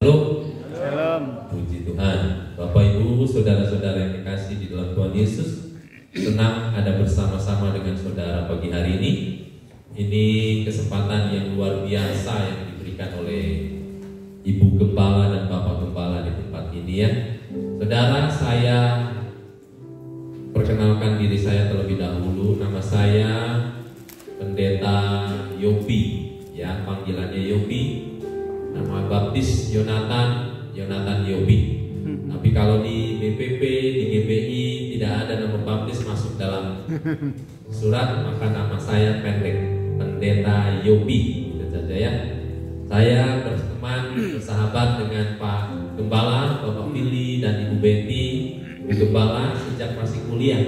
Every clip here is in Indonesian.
Halo. Salam. Puji Tuhan. Bapak Ibu, saudara-saudara yang dikasih di dalam Tuhan Yesus, senang ada bersama-sama dengan saudara pagi hari ini. Ini kesempatan yang luar biasa yang diberikan oleh Ibu Gembala dan Bapak Gembala di tempat ini ya. Saudara, saya perkenalkan diri saya terlebih dahulu. Nama saya Pendeta Yopi, ya, panggilannya Yopi. Nama baptis Yonatan Yopi. Tapi kalau di BPP, di GBI tidak ada nama baptis masuk dalam surat, maka nama saya pendek, Pendeta Yopi. Itu saja ya. Saya berteman, bersahabat dengan Pak Gembala, Bapak Billy dan Ibu Betty, Ibu Gembala sejak masih kuliah.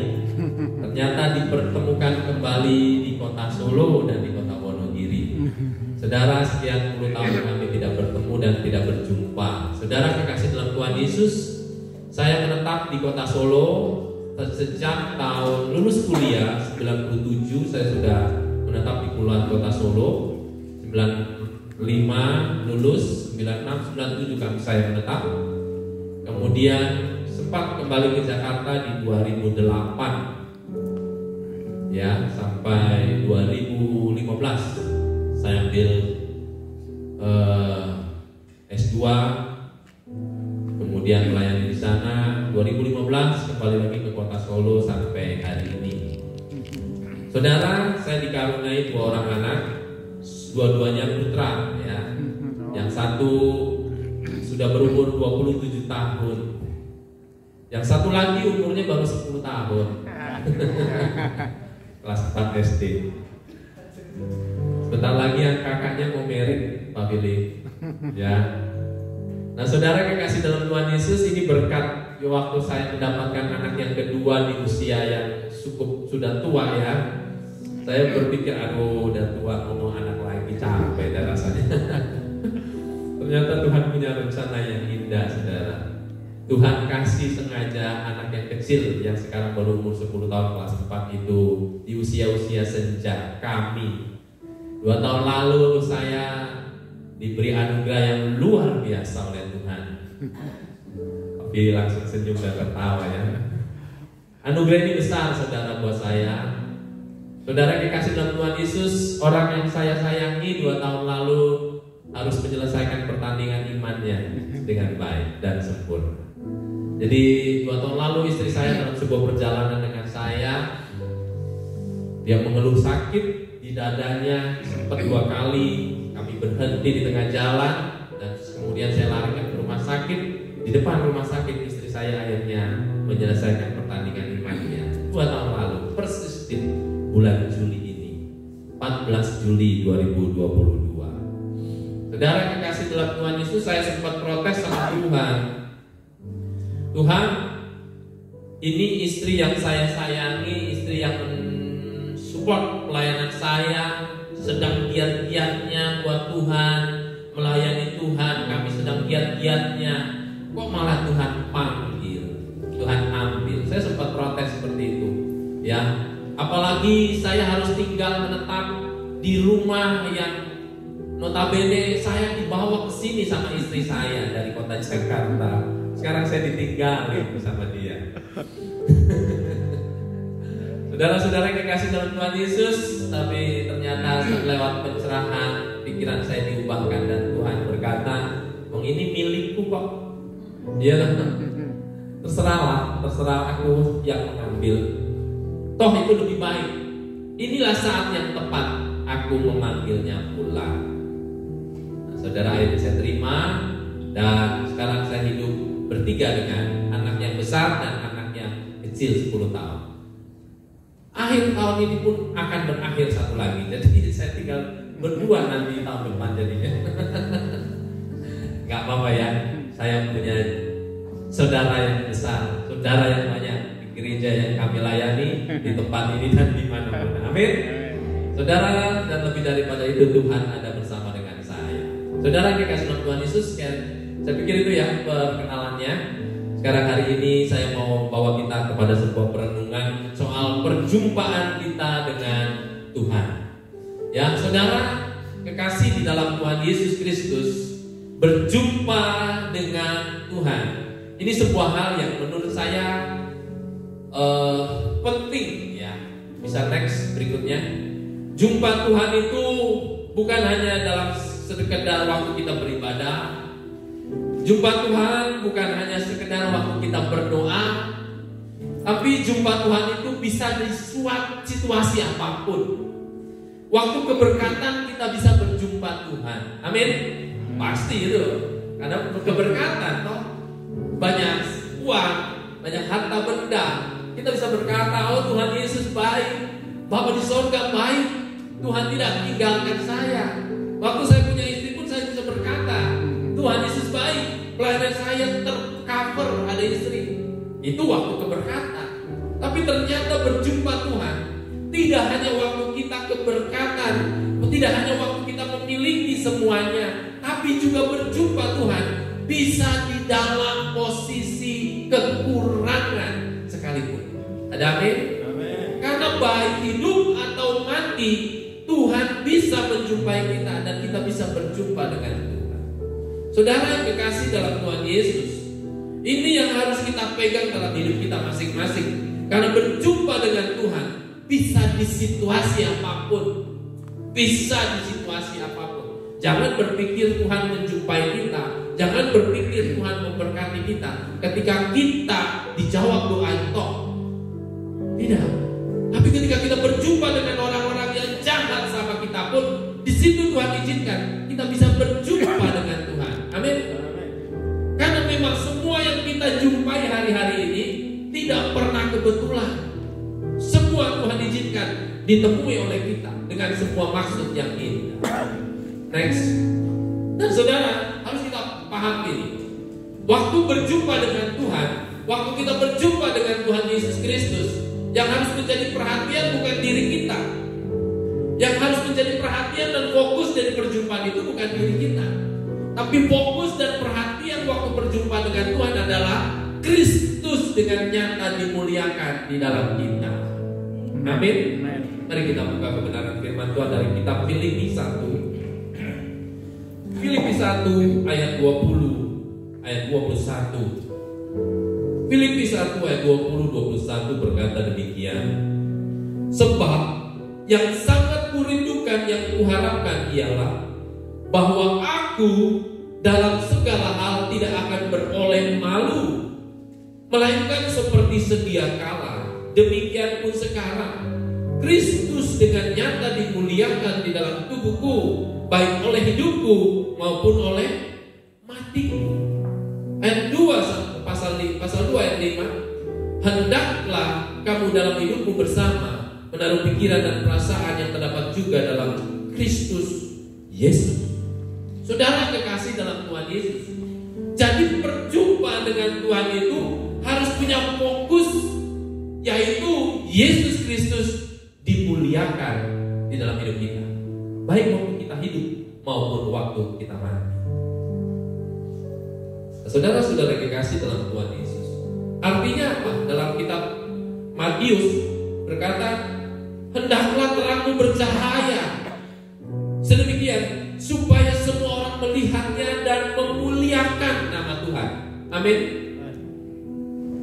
Ternyata dipertemukan kembali di kota Solo dan di kota Wonogiri. Saudara, sekian puluh tahun kami tidak bertemu dan tidak berjumpa. Saudara kekasih dalam Tuhan Yesus, saya menetap di kota Solo sejak tahun lulus kuliah 97. Saya sudah menetap di Pulauan Kota Solo. 95 lulus, 96, 97 kami saya menetap. Kemudian sempat kembali ke Jakarta di 2008, ya, sampai 2015. Saya ambil S2, kemudian melayani di sana. 2015 kembali lagi ke kota Solo sampai hari ini. Saudara, saya dikaruniai 2 orang anak, dua-duanya putra, ya. Yang satu sudah berumur 27 tahun, yang satu lagi umurnya baru 10 tahun, kelas 4 SD. Sebentar lagi yang kakaknya mau merit, Pak Billy, ya. Nah, saudara kekasih dalam Tuhan Yesus, ini berkat waktu saya mendapatkan anak yang kedua di usia yang cukup sudah tua ya. Saya berpikir, aduh, udah tua mau anak lagi, capek dah rasanya. Ternyata Tuhan punya rencana yang indah, saudara. Tuhan kasih sengaja anak yang kecil yang sekarang baru umur 10 tahun kelas 4 itu di usia-usia senja kami. 2 tahun lalu saya diberi anugerah yang luar biasa oleh Tuhan. Tapi langsung senyum dan ketawa ya. Anugerah ini besar, saudara, buat saya. Saudara dikasih dalam Tuhan Yesus, orang yang saya sayangi 2 tahun lalu harus menyelesaikan pertandingan imannya dengan baik dan sempurna. Jadi 2 tahun lalu istri saya dalam sebuah perjalanan dengan saya, dia mengeluh sakit di dadanya, sempat 2 kali kami berhenti di tengah jalan dan kemudian saya larikan ke rumah sakit. Di depan rumah sakit istri saya akhirnya menyelesaikan pertandingan imannya 2 tahun lalu, persis di bulan Juli ini, 14 Juli 2022. Saudara kekasih dalam Tuhan Yesus, saya sempat protes sama Tuhan. Tuhan, ini istri yang saya sayangi, istri yang support pelayanan saya, sedang giat-giatnya buat Tuhan, melayani Tuhan, kami sedang giat-giatnya, kok malah Tuhan panggil, Tuhan ambil. Saya sempat protes seperti itu, ya. Apalagi saya harus tinggal menetap di rumah yang notabene saya dibawa ke sini sama istri saya dari kota Jakarta. Sekarang saya ditinggalin bersama dia. Saudara-saudara yang dikasih dalam Tuhan Yesus, tapi ternyata lewat pencerahan pikiran saya diubahkan dan Tuhan berkata, ini milikku kok. Ya, terserah aku yang mengambil. Toh itu lebih baik. Inilah saat yang tepat aku memanggilnya pulang. Nah, saudara, akhirnya saya terima dan sekarang saya hidup bertiga dengan anak yang besar dan anak yang kecil 10 tahun. Akhir tahun ini pun akan berakhir satu lagi. Jadi saya tinggal berdua nanti tahun depan jadinya. Gak apa-apa ya. Saya punya saudara yang besar, saudara yang banyak di gereja yang kami layani di tempat ini dan di mana-mana. Amin. Saudara, dan lebih daripada itu Tuhan ada bersama dengan saya. Saudara kekasih dalam Tuhan Yesus, saya pikir itu ya perkenalannya. Sekarang hari ini saya mau membawa kita kepada sebuah perenungan soal perjumpaan kita dengan Tuhan. Ya, saudara kekasih di dalam Tuhan Yesus Kristus, berjumpa dengan Tuhan. Ini sebuah hal yang menurut saya penting ya. Bisa next berikutnya. Jumpa Tuhan itu bukan hanya dalam sekedar waktu kita beribadah. Jumpa Tuhan bukan hanya sekedar waktu kita berdoa. Tapi jumpa Tuhan itu bisa di suatu situasi apapun. Waktu keberkatan kita bisa berjumpa Tuhan. Amin. Pasti itu. Karena keberkatan toh banyak uang, banyak harta benda. Kita bisa berkata, oh Tuhan Yesus baik, Bapa di surga baik, Tuhan tidak tinggalkan saya. Waktu saya punya istri pun saya bisa berkata, Tuhan Yesus baik, pelayanan saya tercover ada istri. Itu waktu keberkatan. Tapi ternyata berjumpa Tuhan tidak hanya waktu kita keberkatan, tidak hanya waktu kita memiliki semuanya, tapi juga berjumpa Tuhan bisa di dalam posisi kekurangan sekalipun. Ada amin? Karena baik hidup atau mati, Tuhan bisa menjumpai kita dan kita bisa berjumpa dengan Tuhan. Saudara yang kekasih dalam Tuhan Yesus, ini yang harus kita pegang dalam hidup kita masing-masing. Karena berjumpa dengan Tuhan bisa di situasi apapun. Bisa di situasi apapun. Jangan berpikir Tuhan menjumpai kita, jangan berpikir Tuhan memberkati kita ketika kita dijawab doa itu. Tidak. Tapi ketika kita berjumpa dengan orang-orang yang jahat sama kita pun, di situ Tuhan izinkan kita bisa berjumpa dengan Tuhan. Amin. Karena memang semua yang kita jumpai hari-hari ini tidak pernah kebetulan. Semua Tuhan izinkan ditemui oleh kita dengan sebuah maksud yang indah. Next. Dan saudara harus kita pahami ini. Waktu berjumpa dengan Tuhan, waktu kita berjumpa dengan Tuhan Yesus Kristus, yang harus menjadi perhatian bukan diri kita. Yang harus menjadi perhatian dan fokus dari perjumpaan itu bukan diri kita. Tapi fokus dan perhatian waktu berjumpa dengan Tuhan adalah Kristus dengan nyata dimuliakan di dalam kita. Amin. Mari kita buka kebenaran firman Tuhan dari kitab Filipi 1. Filipi 1 ayat 20 ayat 21. Filipi 1 ayat 20-21 berkata demikian. Sebab yang sangat kurindukan yang kuharapkan ialah bahwa aku dalam segala hal tidak akan beroleh malu, melainkan seperti sedia kala, demikian pun sekarang Kristus dengan nyata dimuliakan di dalam tubuhku, baik oleh hidupku maupun oleh matiku. Ayat 2 pasal 2 ayat 5. Hendaklah kamu dalam hidupmu bersama menaruh pikiran dan perasaan yang terdapat juga dalam Kristus Yesus. Saudara kekasih dalam Tuhan Yesus, jadi perjumpa dengan Tuhan itu harus punya fokus, yaitu Yesus Kristus dimuliakan di dalam hidup kita, baik waktu kita hidup maupun waktu kita mati. Saudara-saudara kekasih dalam Tuhan Yesus, artinya apa? Dalam kitab Matius berkata, hendaklah terangmu bercahaya sedemikian supaya semua orang melihatnya dan memuliakan nama Tuhan. Amin.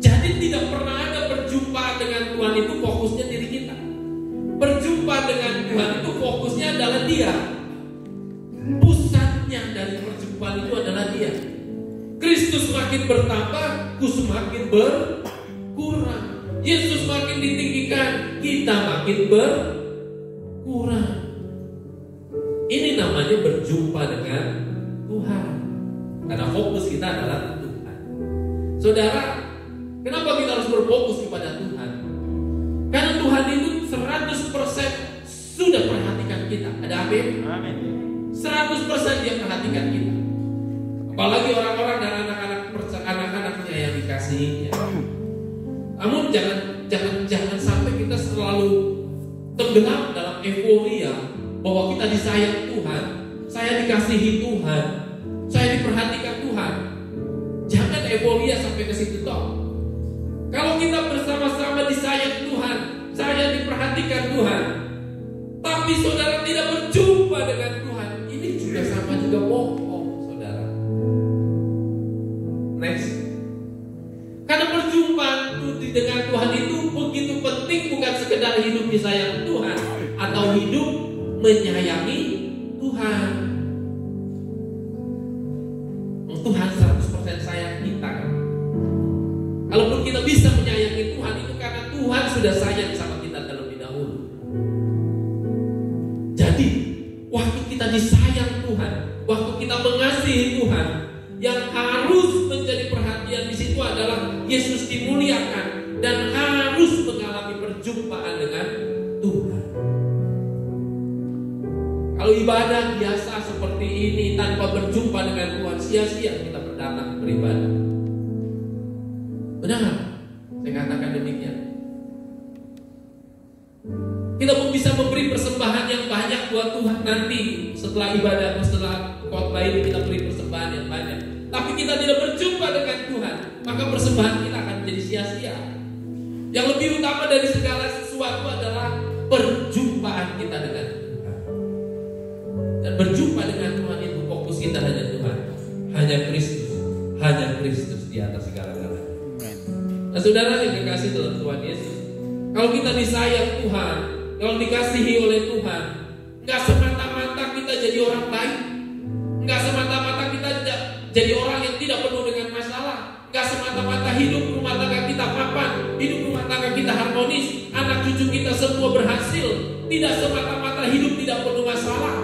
Jadi tidak pernah ada berjumpa dengan Tuhan itu fokusnya diri kita. Berjumpa dengan Tuhan itu fokusnya adalah Dia. Pusatnya dari perjumpaan itu adalah Dia. Kristus makin bertambah, ku semakin berkurang. Yesus makin ditinggikan, kita makin berkurang. Ini namanya berjumpa dengan Tuhan. Karena fokus kita adalah Tuhan. Saudara, kenapa kita harus berfokus kepada Tuhan? Karena Tuhan itu 100% sudah perhatikan kita. Ada amin? Amin. 100% Dia perhatikan kita. Apalagi orang-orang dan anak-anaknya yang dikasihinya. Namun jangan sampai kita selalu tenggelam dalam euforia bahwa kita disayang Tuhan, saya dikasihi Tuhan, saya diperhatikan Tuhan. Jangan euforia sampai ke situ toh. Kalau kita bersama-sama disayang Tuhan, saya diperhatikan Tuhan, tapi saudara tidak berjumpa dengan Tuhan, ini juga sama juga bohong, saudara. dengan Tuhan itu begitu penting, bukan sekedar hidup disayang Tuhan atau hidup menyayangi Tuhan. Tuhan 100% sayang kita kan? Kalaupun kita bisa menyayangi Tuhan, itu karena Tuhan sudah sayang sama kita terlebih dahulu. Jadi waktu kita disayang Tuhan, waktu kita mengasihi Tuhan, yang harus menjadi perhatian di situ adalah Yesus dimuliakan dan harus mengalami perjumpaan dengan Tuhan. Kalau ibadah biasa seperti ini tanpa berjumpa dengan Tuhan, sia-sia kita berdatang beribadah. Benar? Saya katakan demikian. Kita pun bisa memberi persembahan yang banyak buat Tuhan nanti setelah ibadah atau setelah khotbah ini, kita beri persembahan yang banyak. Tapi kita tidak berjumpa dengan Tuhan, maka persembahan kita akan menjadi sia-sia. Yang lebih utama dari segala sesuatu adalah perjumpaan kita dengan Tuhan. Dan berjumpa dengan Tuhan itu fokus kita hanya Tuhan, hanya Kristus di atas segala-galanya. Nah, saudara yang dikasihi dalam Tuhan Yesus, kalau kita disayang Tuhan, kalau dikasihi oleh Tuhan, nggak semata-mata kita jadi orang baik, nggak semata-mata kita jadi orang yang tidak penuh dengan masalah, nggak semata-mata hidup rumah tangga kita mapan, hidup rumah tangga kita harmonis, anak cucu kita semua berhasil. Tidak semata-mata hidup tidak penuh masalah,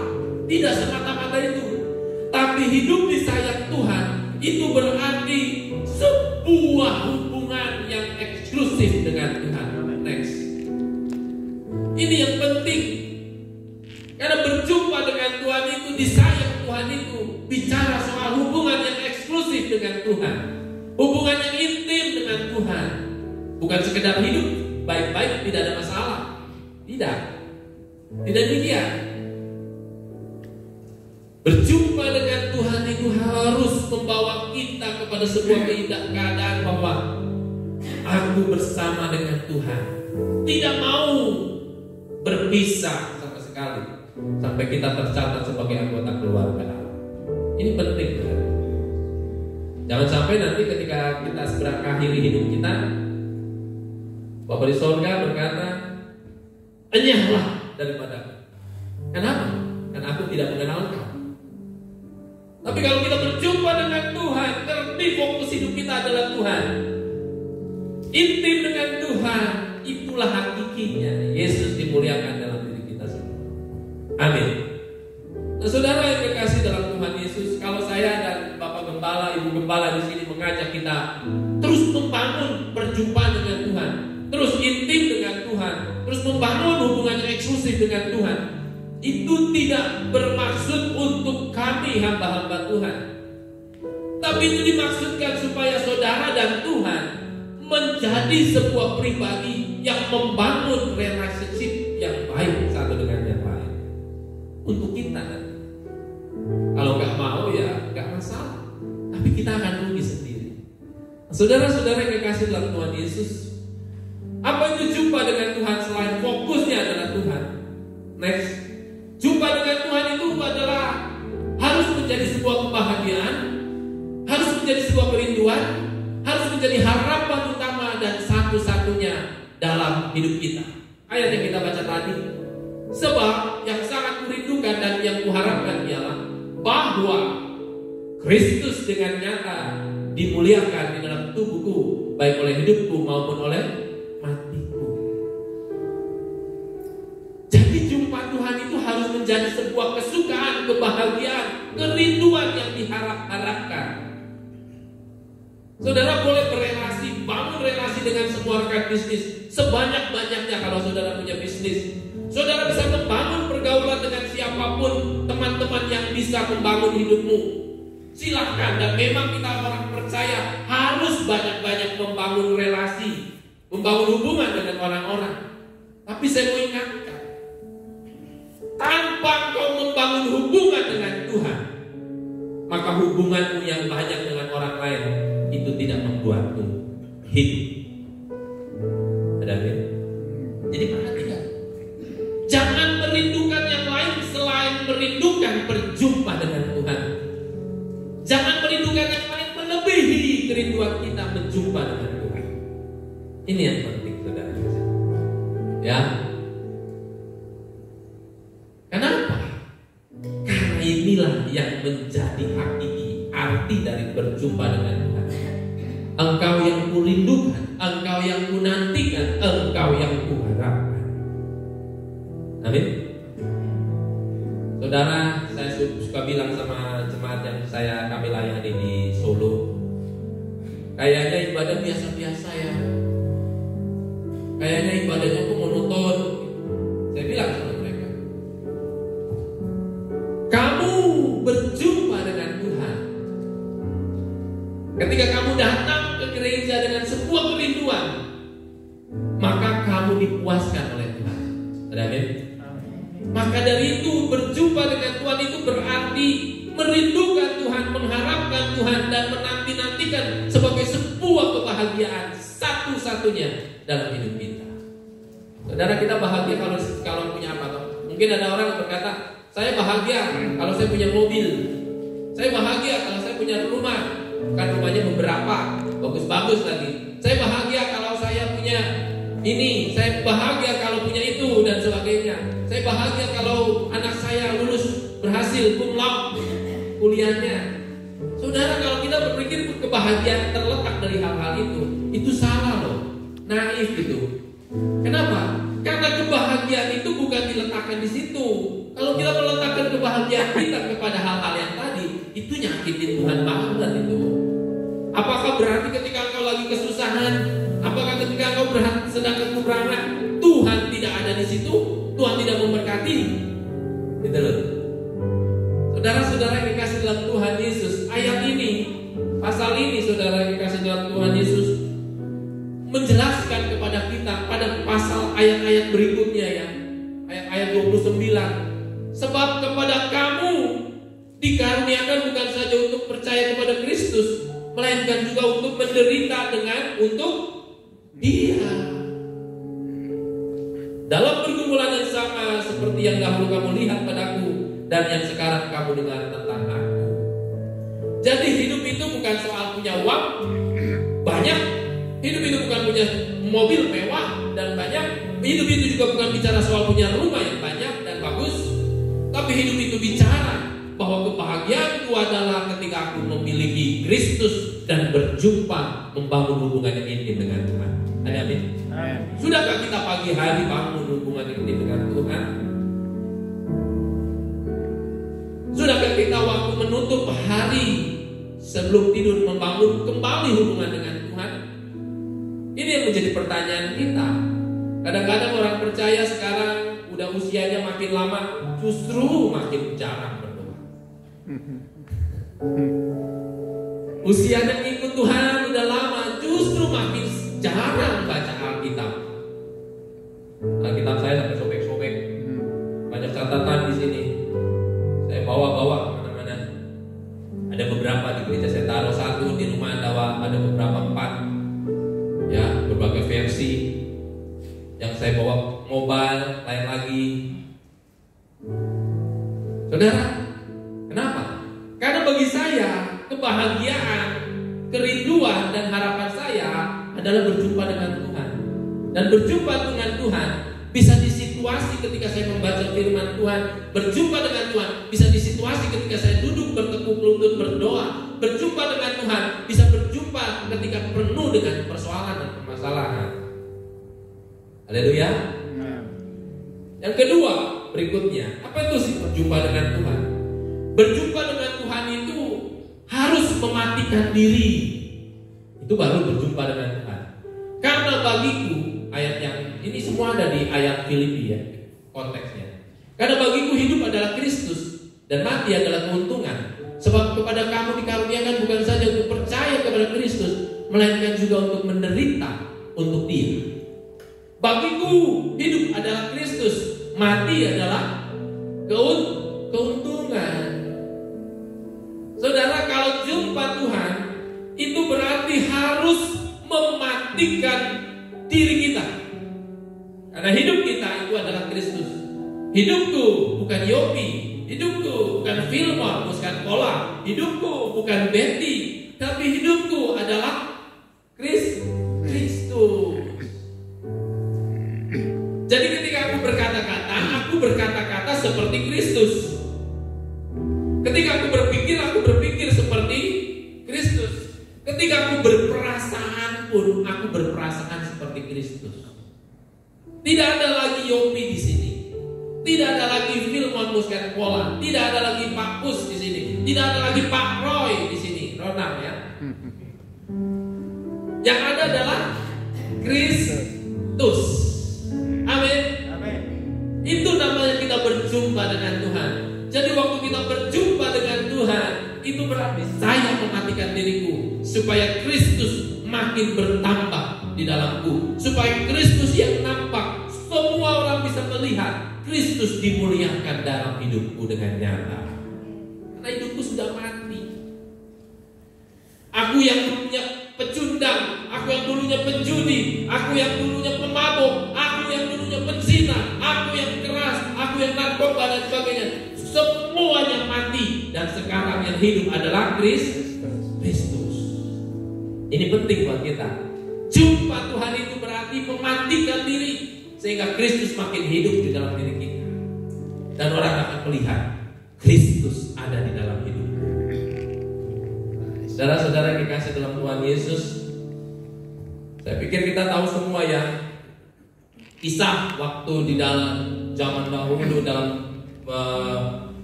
tidak semata-mata itu. Tapi hidup disayang Tuhan itu berarti sebuah hubungan yang eksklusif dengan Tuhan. Next, ini yang penting, karena berjumpa dengan Tuhan itu, disayang Tuhan itu bicara soal hubungan yang eksklusif dengan Tuhan, hubungan yang intim dengan Tuhan, bukan sekedar hidup baik-baik tidak ada masalah. Tidak demikian. Berjumpa dengan Tuhan itu harus membawa kita kepada sebuah keadaan bahwa aku bersama dengan Tuhan, tidak mau berpisah sama sekali sampai kita tercatat sebagai anggota keluarga Allah. Ini penting, kan? Jangan sampai nanti ketika kita akhiri hidup kita, Bapa di sorga berkata, enyahlah daripadaku. Kenapa? Karena aku tidak mengenal Engkau. Tapi kalau kita berjumpa dengan Tuhan, ngerti fokus hidup kita adalah Tuhan, intim dengan Tuhan, itulah hakikinya Yesus dimuliakan dalam diri kita semua. Amin. Nah, saudara yang kekasih dalam Tuhan Yesus, kalau saya dan Bapak Gembala, Ibu Gembala di sini mengajak kita terus membangun perjumpaan dengan Tuhan, terus intim dengan Tuhan, terus membangun hubungan yang eksklusif dengan Tuhan, itu tidak bermaksud untuk kami hamba-hamba Tuhan, tapi itu dimaksudkan supaya saudara dan Tuhan menjadi sebuah pribadi yang membangun relationship yang baik satu dengan yang lain untuk kita. Kalau nggak mau ya nggak masalah, tapi kita akan rugi sendiri. Saudara-saudara yang kekasih dalam Tuhan Yesus, apa itu jumpa dengan Tuhan selain fokusnya adalah Tuhan? Next, jumpa dengan Tuhan itu adalah harus menjadi sebuah kebahagiaan, harus menjadi sebuah kerinduan, harus menjadi harapan utama dan satu-satunya dalam hidup kita. Ayat yang kita baca tadi, sebab yang sangat kurindukan dan yang kuharapkan ialah bahwa Kristus dengan nyata dimuliakan di dalam tubuhku, baik oleh hidupku maupun oleh matiku. Jadi jumpa Tuhan itu harus menjadi sebuah kesukaan, kebahagiaan, kerinduan yang diharap-harapkan. Saudara boleh berelasi, bangun relasi dengan semua rekan bisnis sebanyak-banyaknya. Kalau saudara punya bisnis, saudara bisa membangun pergaulan dengan siapapun, teman-teman yang bisa membangun hidupmu. Silakan, dan memang kita orang percaya harus banyak-banyak membangun relasi, membangun hubungan dengan orang-orang. Tapi saya mau ingatkan, tanpa kau membangun hubungan dengan Tuhan, maka hubunganmu yang banyak dengan orang lain itu tidak membuatmu hidup. Ada apa? Jadi perhatikan, jangan merindukan yang lain selain merindukan berjumpa dengan Tuhan. Jangan merindukan yang lain melebihi kerinduan kita berjumpa dengan Tuhan. Ini yang penting, saudara. Ya. Kenapa? Karena inilah yang menjadi hakiki arti dari berjumpa dengan Tuhan. Engkau yang kurindukan, engkau yang kunantikan, engkau yang kuharapkan. Amin. Saudara, saya suka bilang sama jemaat yang kami layani di Solo, kayaknya ibadah biasa-biasa ya. Kayaknya ibadahnya tuh monoton. Saya bilang sama mereka, kamu berjumpa dengan Tuhan ketika kamu datang ke gereja dengan sebuah kerinduan, maka kamu dipuaskan oleh Tuhan. Amin. Maka dari itu berjumpa dengan Tuhan itu berarti merindukan Tuhan, mengharapkan Tuhan, dan menanti-nantikan sebagai sebuah kebahagiaan satu-satunya dalam hidup kita. Saudara, kita bahagia kalau punya apa? Mungkin ada orang yang berkata, saya bahagia kalau saya punya mobil, saya bahagia kalau saya punya rumah, kan rumahnya beberapa, bagus-bagus lagi. Saya bahagia kalau saya punya ini, saya bahagia kalau punya itu, dan sebagainya. Saya bahagia kalau anak saya lulus berhasil cum laude kuliahnya. Saudara, kalau kita berpikir kebahagiaan terletak dari hal-hal itu salah loh, naif gitu. Kenapa? Karena kebahagiaan itu bukan diletakkan di situ. Kalau kita meletakkan kebahagiaan kita kepada hal-hal yang tadi, itu nyakitin Tuhan banget itu. Apakah berarti ketika engkau lagi kesusahan, apakah ketika engkau sedang kekurangan, Tuhan tidak ada di situ? Tuhan tidak memberkati? Gitu loh. Saudara-saudara yang dikasih dalam Tuhan Yesus, ayat ini, pasal ini, saudara yang dikasih dalam Tuhan Yesus, menjelaskan kepada kita pada pasal ayat-ayat berikutnya ya, ayat-ayat 29. Sebab kepada kamu dikaruniakan bukan saja untuk percaya kepada Kristus, melainkan juga untuk menderita untuk Dia. Dalam pergumulan yang sama seperti yang dahulu kamu lihat padaku dan yang sekarang kamu dengar tentang aku. Jadi hidup itu bukan soal punya uang banyak, hidup itu bukan punya mobil mewah dan banyak, hidup itu juga bukan bicara soal punya rumah yang banyak dan bagus, tapi hidup itu bicara bahwa kebahagiaan itu adalah ketika aku memiliki Kristus dan berjumpa, membangun hubungan yang intim dengan Tuhan. Amin. Sudahkah kita pagi hari bangun hubungan intim dengan Tuhan? Sudahkah kita waktu menutup hari sebelum tidur membangun kembali hubungan dengan Tuhan? Ini yang menjadi pertanyaan kita. Kadang-kadang orang percaya sekarang udah usianya makin lama justru makin jarang berdoa. Usianya ikut Tuhan udah lama justru makin jarang baca Alkitab. Alkitab saya sampai sobek-sobek, banyak catatan di sini. Saya bawa kemana-mana. Ada beberapa di gereja saya taruh satu, di rumah ada beberapa 4. Ya, berbagai versi. Yang saya bawa mobile, lain lagi. Saudara, kenapa? Karena bagi saya kebahagiaan, kerinduan dan harapan saya adalah berjumpa dengan Tuhan. Dan berjumpa dengan Tuhan bisa di situasi ketika saya membaca firman Tuhan. Berjumpa dengan Tuhan bisa di situasi ketika saya duduk bertekuk lutut berdoa. Berjumpa dengan Tuhan bisa berjumpa ketika penuh dengan persoalan dan permasalahan. Haleluya. Yang kedua, berikutnya, apa itu sih berjumpa dengan Tuhan? Berjumpa dengan Tuhan itu harus mematikan diri. Itu baru berjumpa dengan Tuhan. Karena bagiku, ayat yang ini semua ada di ayat Filipi ya, konteksnya. Karena bagiku hidup adalah Kristus dan mati adalah keuntungan. Sebab kepada kamu dikaruniakan bukan saja untuk percaya kepada Kristus, melainkan juga untuk menderita untuk Dia. Bagiku hidup adalah Kristus, mati adalah keuntungan. Saudara, kalau jumpa Tuhan itu berarti harus mematikan diri kita. Karena hidup kita itu adalah Kristus. Hidupku bukan Yopi, hidupku bukan Fillmore, bukan Cola, hidupku bukan Betty, tapi hidupku adalah Kristus. berperasaan pun aku berperasaan seperti Kristus. Tidak ada lagi Yopi di sini. Tidak ada lagi Filmon Musketpola. Tidak ada lagi Pak Pus di sini. Tidak ada lagi Pak Roy di sini. Ronald ya. Yang ada adalah Kristus. Amin. Amin. Itu namanya kita berjumpa dengan Tuhan. Jadi waktu kita berjumpa dengan Tuhan, itu berarti saya mematikan diriku supaya Kristus makin bertambah di dalamku, supaya Kristus yang nampak semua orang bisa melihat Kristus dimuliakan dalam hidupku dengan nyata. Karena hidupku sudah mati. Aku yang dulunya pecundang, aku yang dulunya penjudi, aku yang dulunya pemabuk, aku yang dulunya penzina, aku yang keras, aku yang narkoba dan sebagainya, semuanya mati. Dan sekarang yang hidup adalah Kristus. Ini penting buat kita. Jumpa Tuhan itu berarti mematikan diri, sehingga Kristus makin hidup di dalam diri kita. Dan orang akan melihat Kristus ada di dalam hidup. Saudara-saudara yang dikasih dalam Tuhan Yesus, saya pikir kita tahu semua ya, kisah waktu di dalam zaman dahulu dalam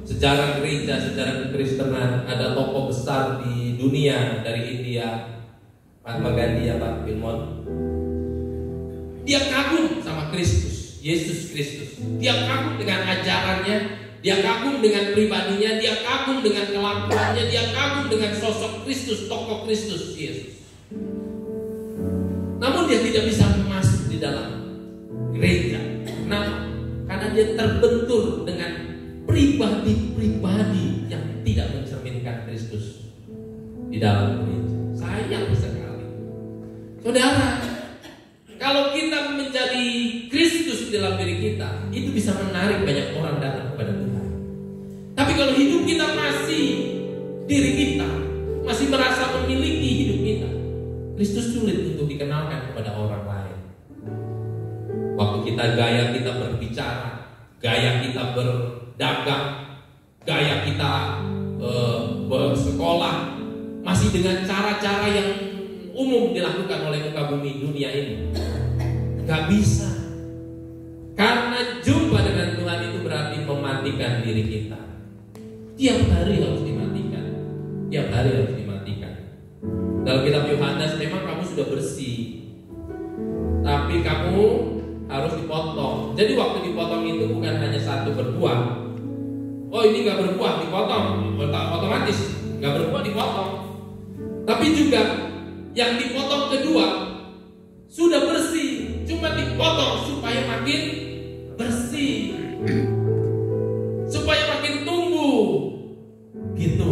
sejarah gereja, sejarah kekristenan. Ada tokoh besar di dunia dari India, Mahatma Gandhi ya Pak Filmon. Dia kagum sama Kristus, Yesus Kristus. Dia kagum dengan ajarannya, dia kagum dengan pribadinya, dia kagum dengan kelakuannya, dia kagum dengan sosok Kristus, tokoh Kristus Yesus. Namun dia tidak bisa masuk di dalam gereja. Kenapa? Karena dia terbentur dengan pribadi-pribadi yang tidak mencerminkan Kristus di dalam gereja. Sayang sekali. Saudara, kalau kita menjadi Kristus di dalam diri kita, itu bisa menarik banyak orang datang kepada Tuhan. Tapi kalau hidup kita masih diri kita, masih merasa memiliki hidup kita, Kristus sulit untuk dikenalkan kepada orang lain. Waktu gaya kita berbicara, gaya kita berdagang, gaya kita bersekolah, masih dengan cara-cara yang umum dilakukan oleh muka bumi dunia ini, gak bisa. Karena jumpa dengan Tuhan itu berarti mematikan diri kita. Tiap hari harus dimatikan. Tiap hari harus dimatikan. Dalam kitab Yohanes, memang kamu sudah bersih, tapi kamu harus dipotong. Jadi waktu dipotong itu bukan hanya satu berbuah. Oh ini gak berbuah, dipotong. Otomatis gak berbuah, dipotong. Tapi juga yang dipotong kedua sudah bersih, cuma dipotong supaya makin bersih, supaya makin tumbuh, gitu.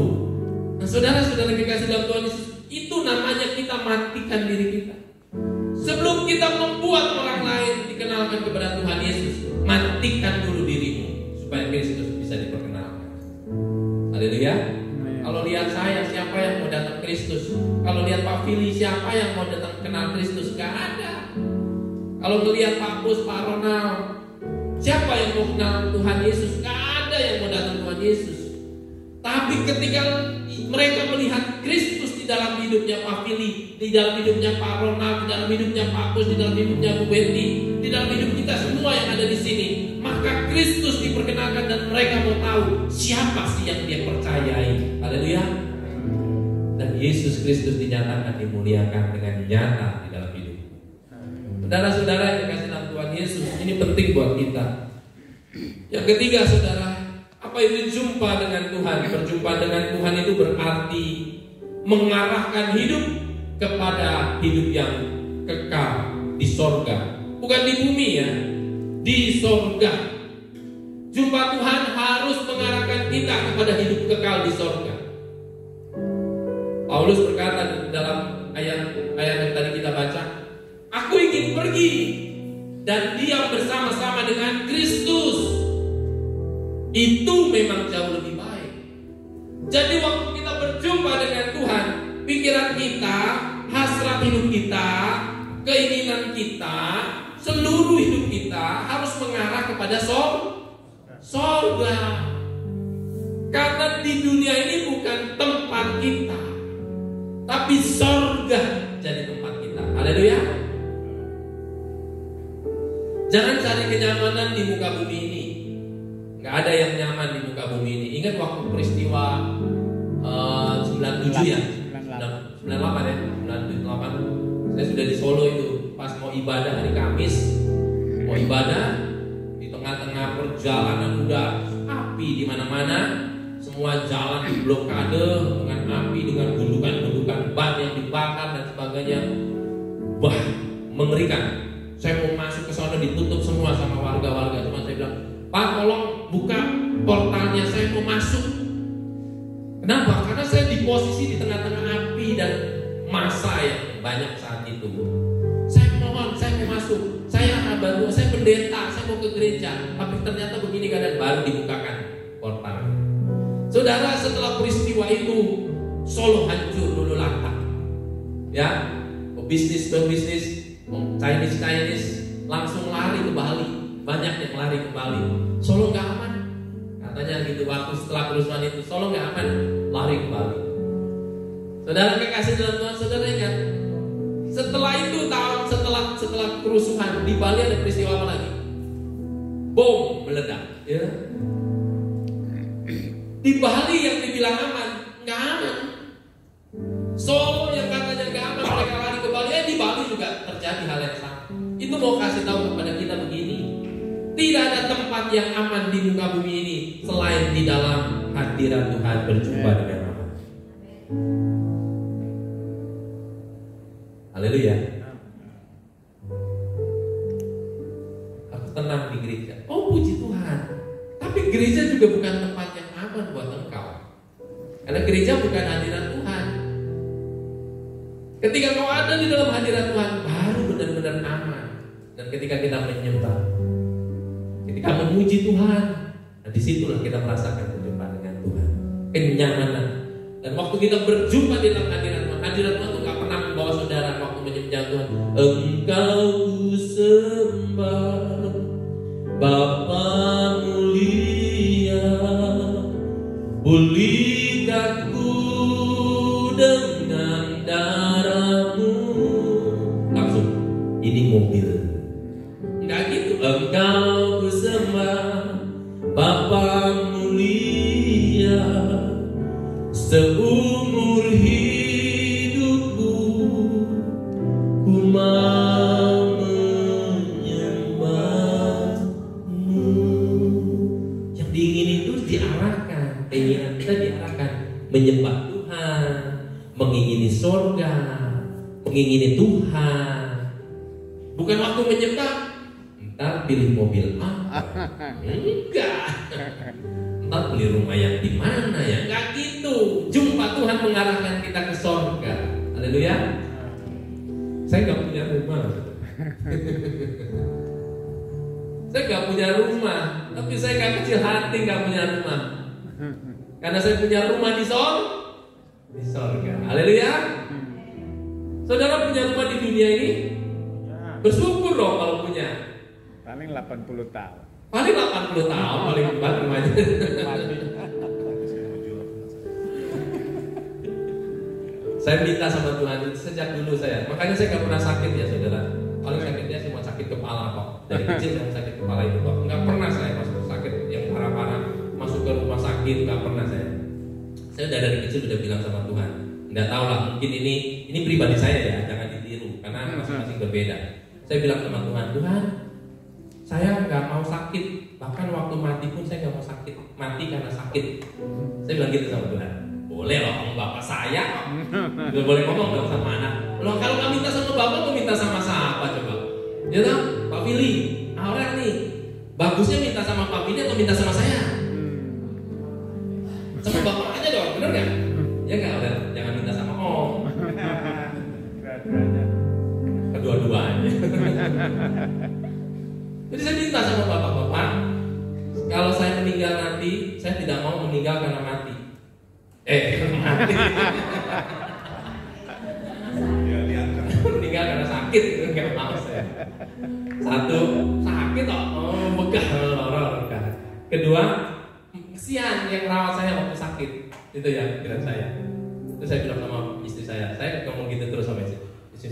Nah, saudara-saudara dikasih dalam Tuhan Yesus, itu namanya kita matikan diri kita. Sebelum kita membuat orang lain dikenalkan kepada Tuhan Yesus, matikan dulu dirimu supaya Kristus bisa diperkenalkan. Haleluya. Kalau lihat saya, siapa yang mau datang Kristus? Kalau lihat Pak Fili, siapa yang mau datang kenal Kristus? Gak ada. Kalau melihat Pak Pus, Pak Ronald, siapa yang mau kenal Tuhan Yesus? Gak ada yang mau datang Tuhan Yesus. Tapi ketika mereka melihat Kristus di dalam hidupnya Pak Fili, di dalam hidupnya Pak Ronald, di dalam hidupnya Pak Pus, di dalam hidupnya Bu Betty, di dalam hidup kita semua yang ada di sini, maka Kristus diperkenalkan dan mereka mau tahu siapa sih yang dia percayai. Haleluya. Dan Yesus Kristus dinyatakan, dimuliakan dengan nyata di dalam hidup. Saudara-saudara yang dikasih dalam Tuhan Yesus, ini penting buat kita. Yang ketiga, saudara, apa itu jumpa dengan Tuhan? Berjumpa dengan Tuhan itu berarti mengarahkan hidup kepada hidup yang kekal di sorga. Bukan di bumi ya, di sorga. Jumpa Tuhan harus mengarahkan kita kepada hidup kekal di sorga. Paulus berkata dalam ayat yang tadi kita baca, aku ingin pergi dan diam bersama-sama dengan Kristus. Itu memang jauh lebih baik. Jadi waktu kita berjumpa dengan Tuhan, pikiran kita, hasrat hidup kita, keinginan kita, seluruh hidup kita harus mengarah kepada sorga. Karena di dunia ini bukan tempat kita, tapi sorga jadi tempat kita. Haleluya. Jangan cari kenyamanan di muka bumi ini. Nggak ada yang nyaman di muka bumi ini. Ingat waktu peristiwa 97 ya, 98 ya, 98. Saya sudah di Solo itu, pas mau ibadah hari Kamis, mau ibadah di tengah-tengah perjalanan udah api di mana-mana, semua jalan diblokade dengan api, dengan gundukan-gundukan ban yang dibakar dan sebagainya. Wah, mengerikan. Saya mau masuk ke sana ditutup semua sama warga-warga. Cuma saya bilang, Pak, tolong buka portalnya, saya mau masuk. Kenapa? Karena saya di posisi di tengah-tengah api dan massa yang banyak saat itu. Saya mohon, saya mau masuk. Saya anak baru, saya pendeta, saya mau ke gereja. Tapi ternyata begini keadaan, baru dibukakan portal. Saudara, setelah peristiwa itu Solo hancur dulu lantak. Ya, pebisnis, Chinese langsung lari ke Bali. Banyak yang lari ke Bali. Solo nggak aman. Katanya gitu, waktu setelah kerusuhan itu Solo nggak aman, lari ke Bali. Saudara kekasih dalam Tuhan, saudara ingat, setelah itu setelah kerusuhan di Bali ada peristiwa apa lagi? Bom meledak. Ya. Di Bali yang dibilang aman, nggak aman. Solo yang katanya nggak aman, mereka lari ke Bali. Di Bali juga terjadi hal yang sama. Itu mau kasih tahu kepada kita begini. Tidak ada tempat yang aman di muka bumi ini selain di dalam hadirat Tuhan, berjumpa dengan Allah. Haleluya. Aku tenang di gereja. Oh, puji Tuhan. Tapi gereja juga bukan tempat yang aman buat engkau. Karena gereja bukan hadirat Tuhan. Ketika kau ada di dalam hadirat Tuhan, baru benar-benar aman. Dan ketika kita menyembah, ketika memuji Tuhan, nah disitulah kita merasakan berjumpa dengan Tuhan, kenyamanan. Dan waktu kita berjumpa di dalam hadirat Tuhan itu gak pernah membawa saudara waktu menyembah Tuhan. Engkau ku sembah, Bapa mulia, pulihkan ku dengan darah-Mu. Langsung, ini mobil. Enggak gitu. Engkau ku sembah, Bapa mulia, seumur hidupku ku mau menyembah-Mu. Yang diingini itu diarahkan, keinginan kita diarahkan menyembah Tuhan, mengingini surga, mengingini Tuhan. Bukan waktu menyembah, ntar pilih mobil apa? Enggak. Ntar beli rumah yang di mana ya? Enggak gitu. Jumpa Tuhan mengarahkan kita ke surga. Haleluya. Saya nggak punya rumah. Saya nggak punya rumah, tapi saya nggak kecil hati nggak punya rumah. Karena saya punya rumah di surga. Haleluya. Saudara punya rumah di dunia ini? Bersyukur dong kalau punya. Paling 80 tahun. Paling 80 tahun, paling hebat rumahnya. Saya minta sama Tuhan sejak dulu saya. Makanya saya nggak pernah sakit ya saudara. Paling sakitnya cuma sakit kepala kok. Dari kecil saya sakit kepala itu kok. Nggak pernah saya masuk sakit yang parah-parah, masuk ke rumah sakit, nggak pernah saya. Saya udah dari kecil udah bilang sama Tuhan. Nggak tahu lah, mungkin ini pribadi saya ya, jangan ditiru karena masing-masing berbeda. Saya bilang sama Tuhan, Tuhan, saya nggak mau sakit. Bahkan waktu mati pun saya nggak mau sakit, mati karena sakit. Saya bilang gitu sama Tuhan. Boleh loh, kamu bapak saya kok. Udah boleh ngomong dong sama anak. Loh kalau nggak minta sama bapak, mau minta sama siapa coba? Ya toh, Pak Willy, Aurel nih. Bagusnya minta sama Pak Willy atau minta sama saya? Sama bapak aja dong, bener nggak? Ya nggak, Aurel, jangan minta sama Om. Kedua-duanya. Jadi saya minta sama bapak-bapak, kalau saya meninggal nanti, saya tidak mau meninggal karena mati. Mati. Meninggal karena sakit, nggak mau saya. Satu, sakit begah. Kedua, kesian yang rawat saya waktu sakit. Itu ya pikiran saya. Terus saya bilang sama istri saya ngomong gitu terus sama istri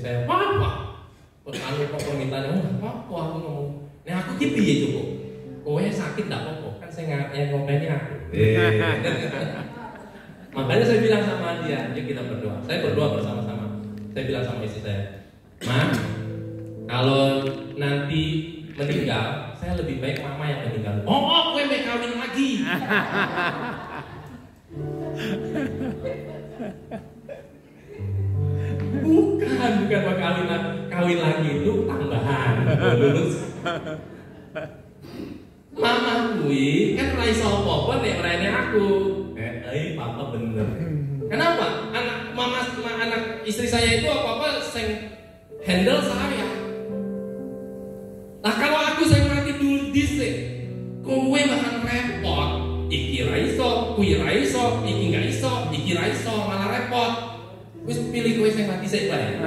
saya, "Papa, anu kok permintaannya, apa aku ngomong, nah aku gitu ya cukup, kowe sakit nggak apa-apa, kan saya yang ngomongnya aku." Makanya saya bilang sama dia, yuk kita berdoa. Saya berdoa bersama-sama. Saya bilang sama istri saya, "Ma, kalau nanti meninggal, saya lebih baik mama yang meninggal." "Oh, kowe mau kawin lagi." Bukan kawin lagi itu tambahan lulus. Mama kui kan ora iso apa-apa nek rene aku. Papa bener. Kenapa? Anak istri saya itu apa-apa sing handle saya. Nah kalau aku sing mati dulu dhisik, kowe makan repot. Iki ra iso, kuwi ra iso, iki gak iso, iki ra iso, malah repot. Wis pilih kowe sing mati sik bae.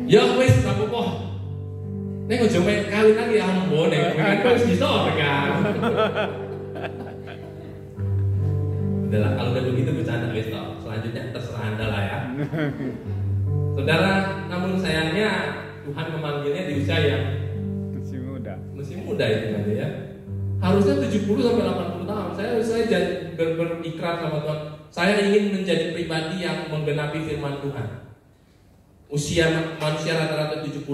Ya wis apa-apa. Nek ojo mek kawin lagi ambo nek kowe wis bisa kan. Udahlah kalau udah begitu bercanda wis toh. Selanjutnya terserah Anda lah ya. Saudara, namun sayangnya Tuhan memanggilnya di usia yang masih muda itu kan ya. Harusnya 70 sampai 80 tahun. Saya berikrar sama Tuhan, saya ingin menjadi pribadi yang menggenapi firman Tuhan. Usia manusia rata-rata 70,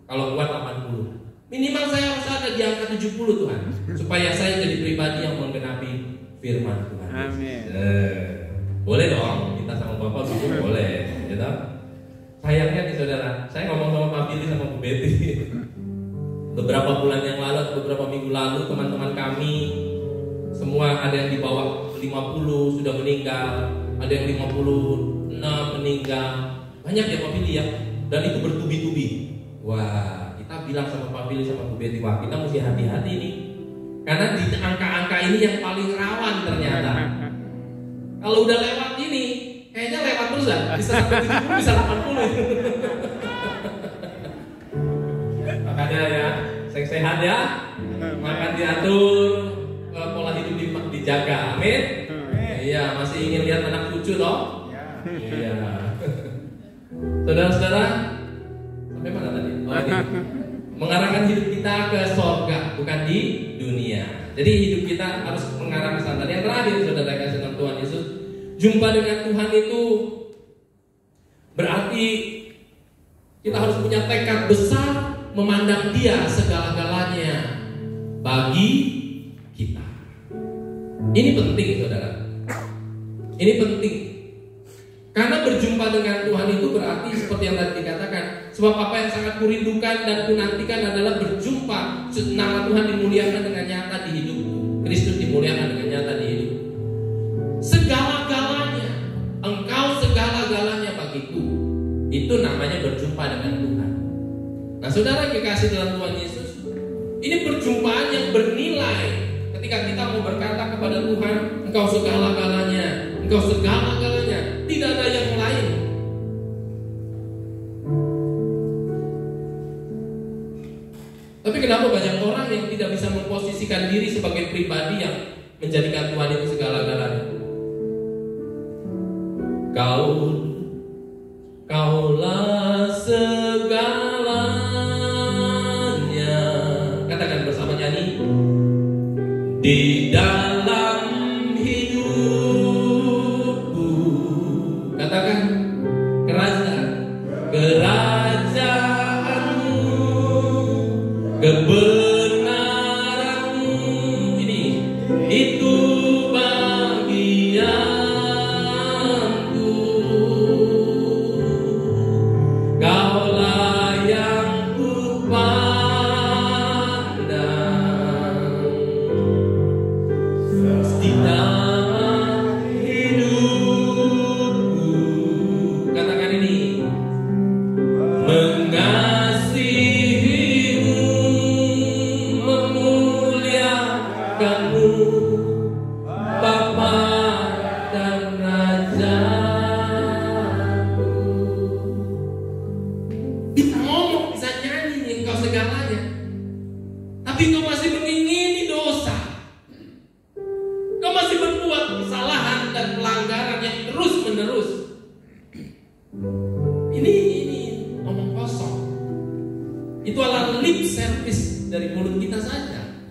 kalau kuat 80. Minimal saya harus ada di angka 70 Tuhan, supaya saya jadi pribadi yang menggenapi firman Tuhan. Amin. Boleh dong, kita sama Bapak gitu boleh, gitu. Sayangnya nih saudara, saya ngomong sama Pak Billy sama Bu Betty. Beberapa bulan yang lalu, beberapa minggu lalu, teman-teman kami semua ada yang di bawah 50 sudah meninggal, ada yang 56 meninggal, banyak ya Pak Billy ya, dan itu bertubi-tubi. Wah, kita bilang sama Pak Billy sama Bu Betty, wah kita mesti hati-hati nih, karena di angka-angka ini yang paling rawan ternyata. Kalau udah lewat ini, kayaknya lewat terus lah, bisa 70, bisa 80. Makanya ya, sehat ya, makan diatur, pola hidup dijaga, amin. Iya, masih ingin lihat anak cucu loh. Iya. Saudara-saudara, sampai mana tadi? Oh, ini. Mengarahkan hidup kita ke surga, bukan di dunia. Jadi hidup kita harus mengarah ke sana. Yang terakhir, saudara kasih dengan Tuhan Yesus, jumpa dengan Tuhan itu berarti kita harus punya tekad besar memandang Dia segala-galanya bagi kita. Ini penting, saudara. Ini penting. Karena berjumpa dengan Tuhan itu berarti seperti yang tadi dikatakan. Sebab apa yang sangat kurindukan dan kunantikan adalah berjumpa, nama Tuhan dimuliakan dengan nyata di hidupku, Kristus dimuliakan dengan nyata di hidupku. Segala-galanya, Engkau segala-galanya bagiku. Itu namanya berjumpa dengan Tuhan. Nah saudara kekasih dalam Tuhan Yesus, ini perjumpaan yang bernilai. Ketika kita mau berkata kepada Tuhan, Engkau segala-galanya, Engkau segala-galanya, tidak ada yang lain. Tapi kenapa banyak orang yang tidak bisa memposisikan diri sebagai pribadi yang menjadikan Tuhan itu segala-galanya? Kaulah segalanya. Katakan bersama nyanyi. Di dalam hidupku. Katakan kerajaanmu, kebenaranmu. Ini itu bagianku. Kaulah yang kupandang di dalam hidupku. Katakan ini. Mengasihimu, memuliakanmu, Bapa dan Rajaku. Bisa ngomong, bisa nyanyi, Engkau segalanya. Tapi engkau masih mengingini dosa. terus menerus. Ini omong kosong. Itu adalah lip service dari mulut kita saja.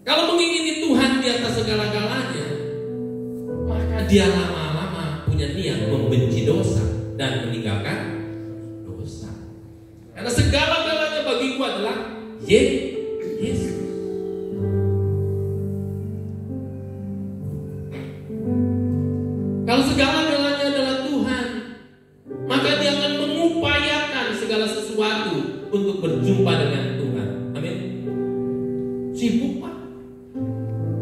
Kalau mengingini Tuhan di atas segala-galanya, maka dia lama-lama punya niat membenci dosa dan meninggalkan dosa. Karena segala-galanya bagiku adalah Yesus. Kalau segala-galanya adalah Tuhan, maka dia akan mengupayakan segala sesuatu untuk berjumpa dengan Tuhan. Amin. Sibuk Pak.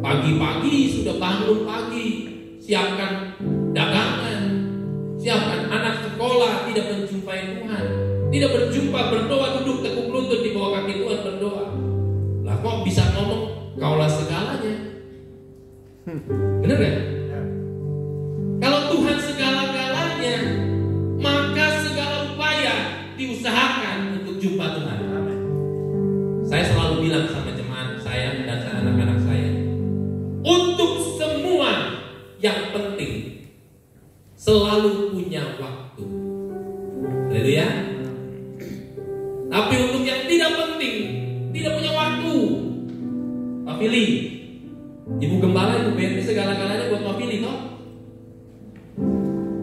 Pagi-pagi sudah bangun pagi, siapkan dagangan, siapkan anak sekolah, tidak menjumpai Tuhan, tidak berjumpa, berdoa, duduk tekuk lutut di bawah kaki Tuhan berdoa. Lah kok bisa ngomong kaulah segalanya? Bener gak? Kalau Tuhan segala-galanya, maka segala upaya diusahakan untuk jumpa Tuhan. Saya selalu bilang sama jemaat saya dan anak-anak saya, untuk semua yang penting selalu punya waktu. Haleluya. Tapi untuk yang tidak penting tidak punya waktu. Pak Fili, Ibu Gembala, Ibu Betty, segala-galanya buat Pak Fili, toh?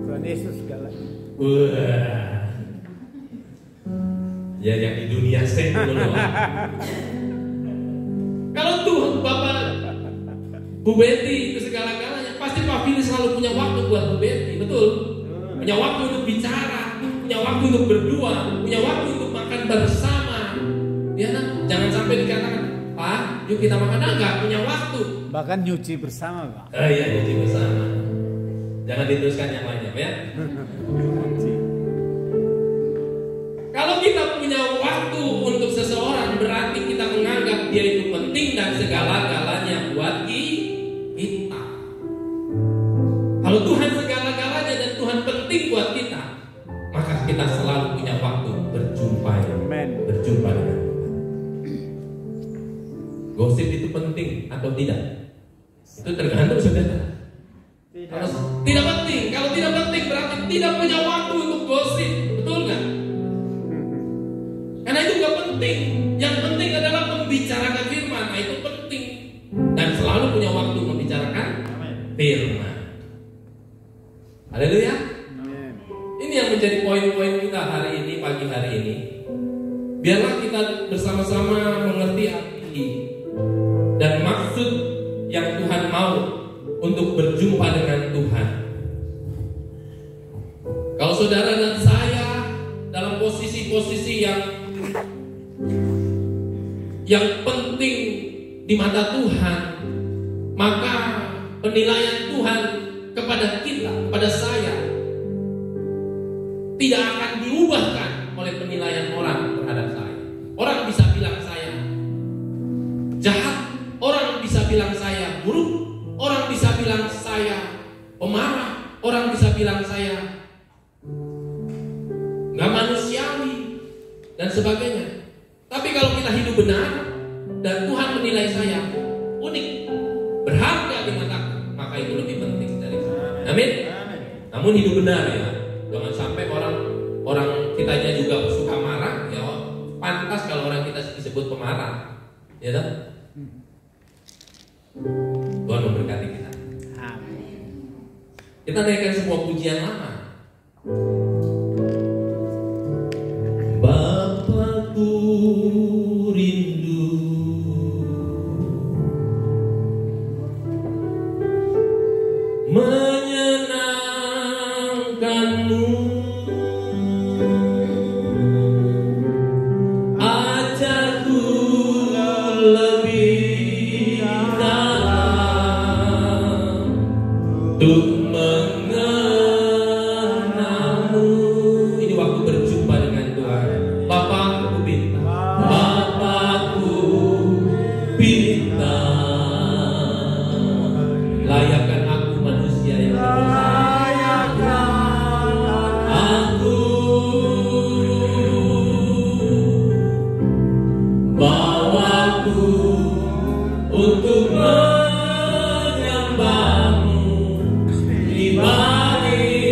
Tuhan Yesus segalanya. Wah. Ya yang di dunia dulu. Kalau Tuhan Bapak Bu Betty itu segala-galanya, pasti Pak Fili selalu punya waktu buat Bu Betty, betul? Punya waktu untuk bicara, punya waktu untuk berdua, punya waktu untuk makan bersama. Ya kan? Jangan sampai dikatakan, Pak, yuk kita makan, enggak punya waktu. Bahkan nyuci bersama, Pak. Iya, nyuci bersama. Jangan diteruskan yang lainnya, Pak ya. Kalau kita punya waktu untuk seseorang, berarti kita menganggap dia itu penting dan segala-galanya buat kita. Kalau Tuhan segala-galanya dan Tuhan penting buat kita, maka kita selalu punya waktu berjumpa dengan Tuhan. Gosip itu penting atau tidak? Itu tergantung saudara. Kalau tidak penting, kalau tidak penting berarti tidak punya waktu untuk gosip, betul nggak? Karena itu nggak penting. Yang penting adalah membicarakan firman. Nah, itu penting dan selalu punya waktu membicarakan firman. Haleluya. Ini yang menjadi poin-poin kita hari ini, pagi hari ini. Biarlah kita bersama-sama mengerti arti dan maksud yang Tuhan mau untuk berjumpa dengan Tuhan. Kalau saudara dan saya dalam posisi-posisi yang penting di mata Tuhan, maka penilaian Tuhan kepada kita, kepada saya, tidak akan diubahkan oleh penilaian orang terhadap saya. Orang bisa bilang saya jahat, orang bisa bilang saya buruk, orang bisa bilang saya pemarah, orang bisa bilang saya nggak manusiawi dan sebagainya. Tapi kalau kita hidup benar dan Tuhan menilai saya unik, berharga di mataku, maka itu lebih penting dari saya. Amin. Namun hidup benar ya. Jangan sampai orang kitanya juga suka marah, ya pantas kalau orang kita disebut pemarah, ya kan? Tuhan memberkati kita. Kita naikkan sebuah pujian lama. Bapakku rindu menyenangkanmu, ajarku lebih dalam untuk mengenalmu. Ini waktu berjumpa dengan Tuhan. Bapakku bintang, Bapakku bintang, layakkan aku manusia yang berdosa. Aku bawaku untuk menyembahmu di balik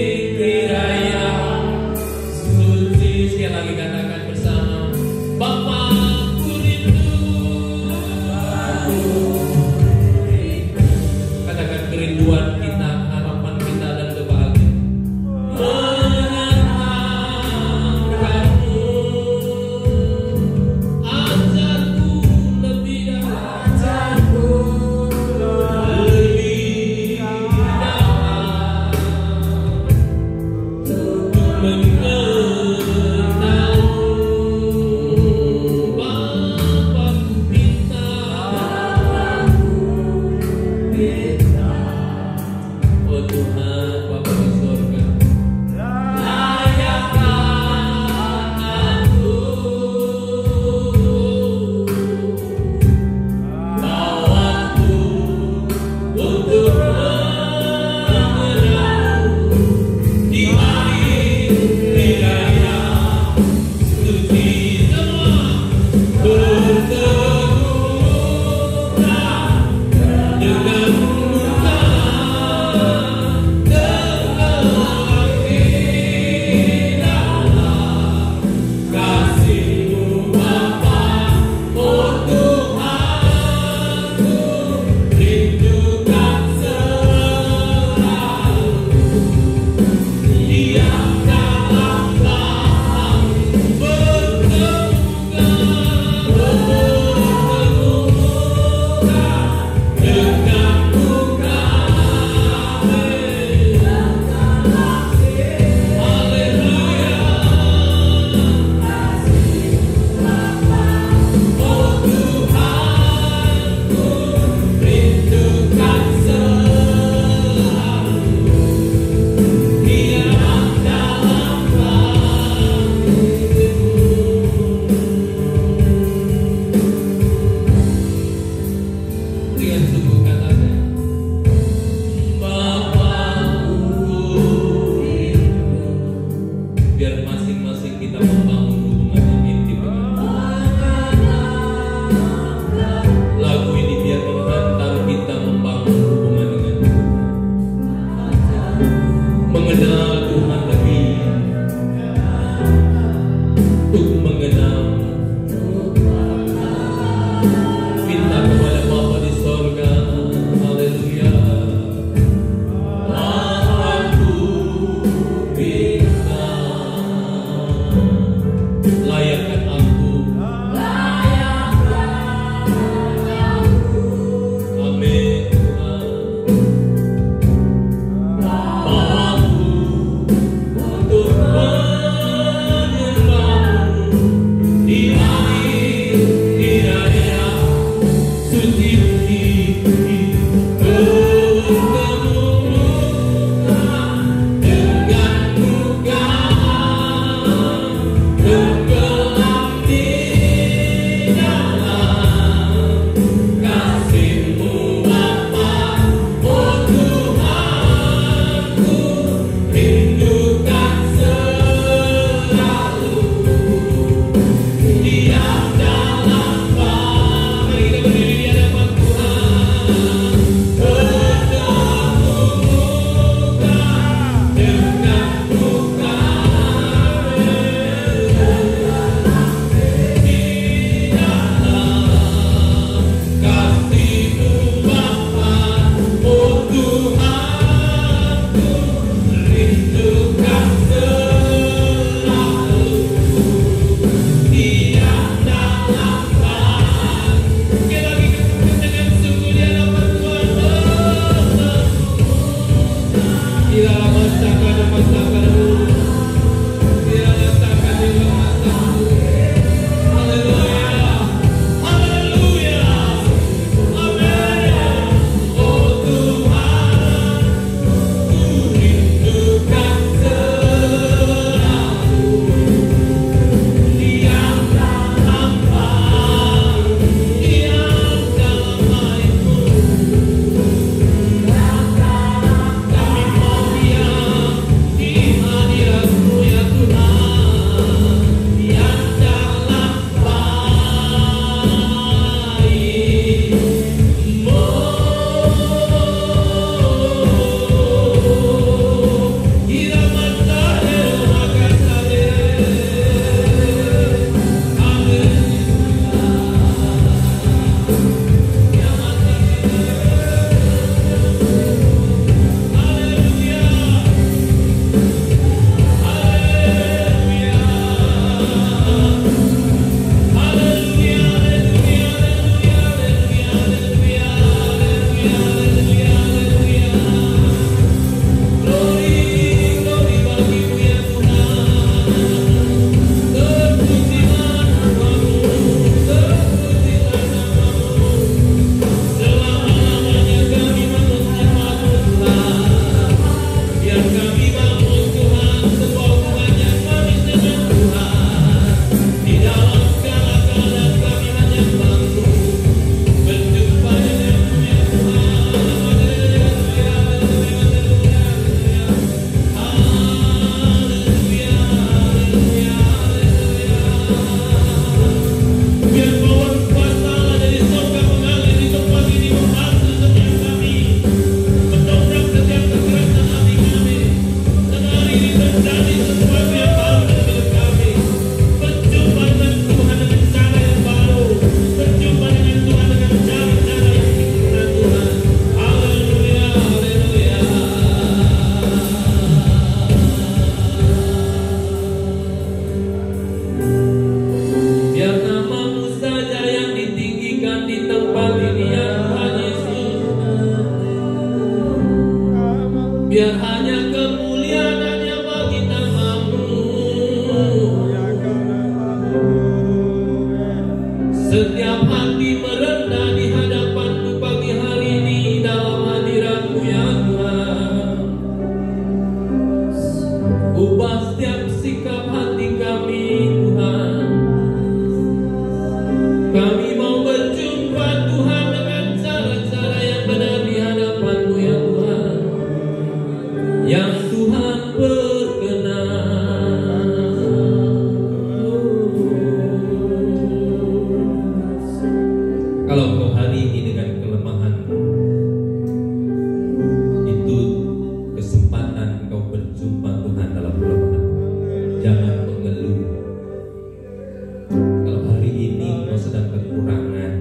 biar hanya kemuliaan hanya bagi nama-Mu. Setiap hati merendah di hadapan-Mu pagi hari ini dalam hadirat-Mu ya Tuhan. Ubah setiap sikap hati kami Tuhan. Kami mau berjumpa Tuhan dengan cara-cara yang benar di hadapan-Mu ya Tuhan. Yang Tuhan berkenan. Kalau kau hari ini dengan kelemahan, itu kesempatan kau berjumpa Tuhan dalam kelemahan. Jangan mengeluh. Kalau hari ini kau sedang kekurangan,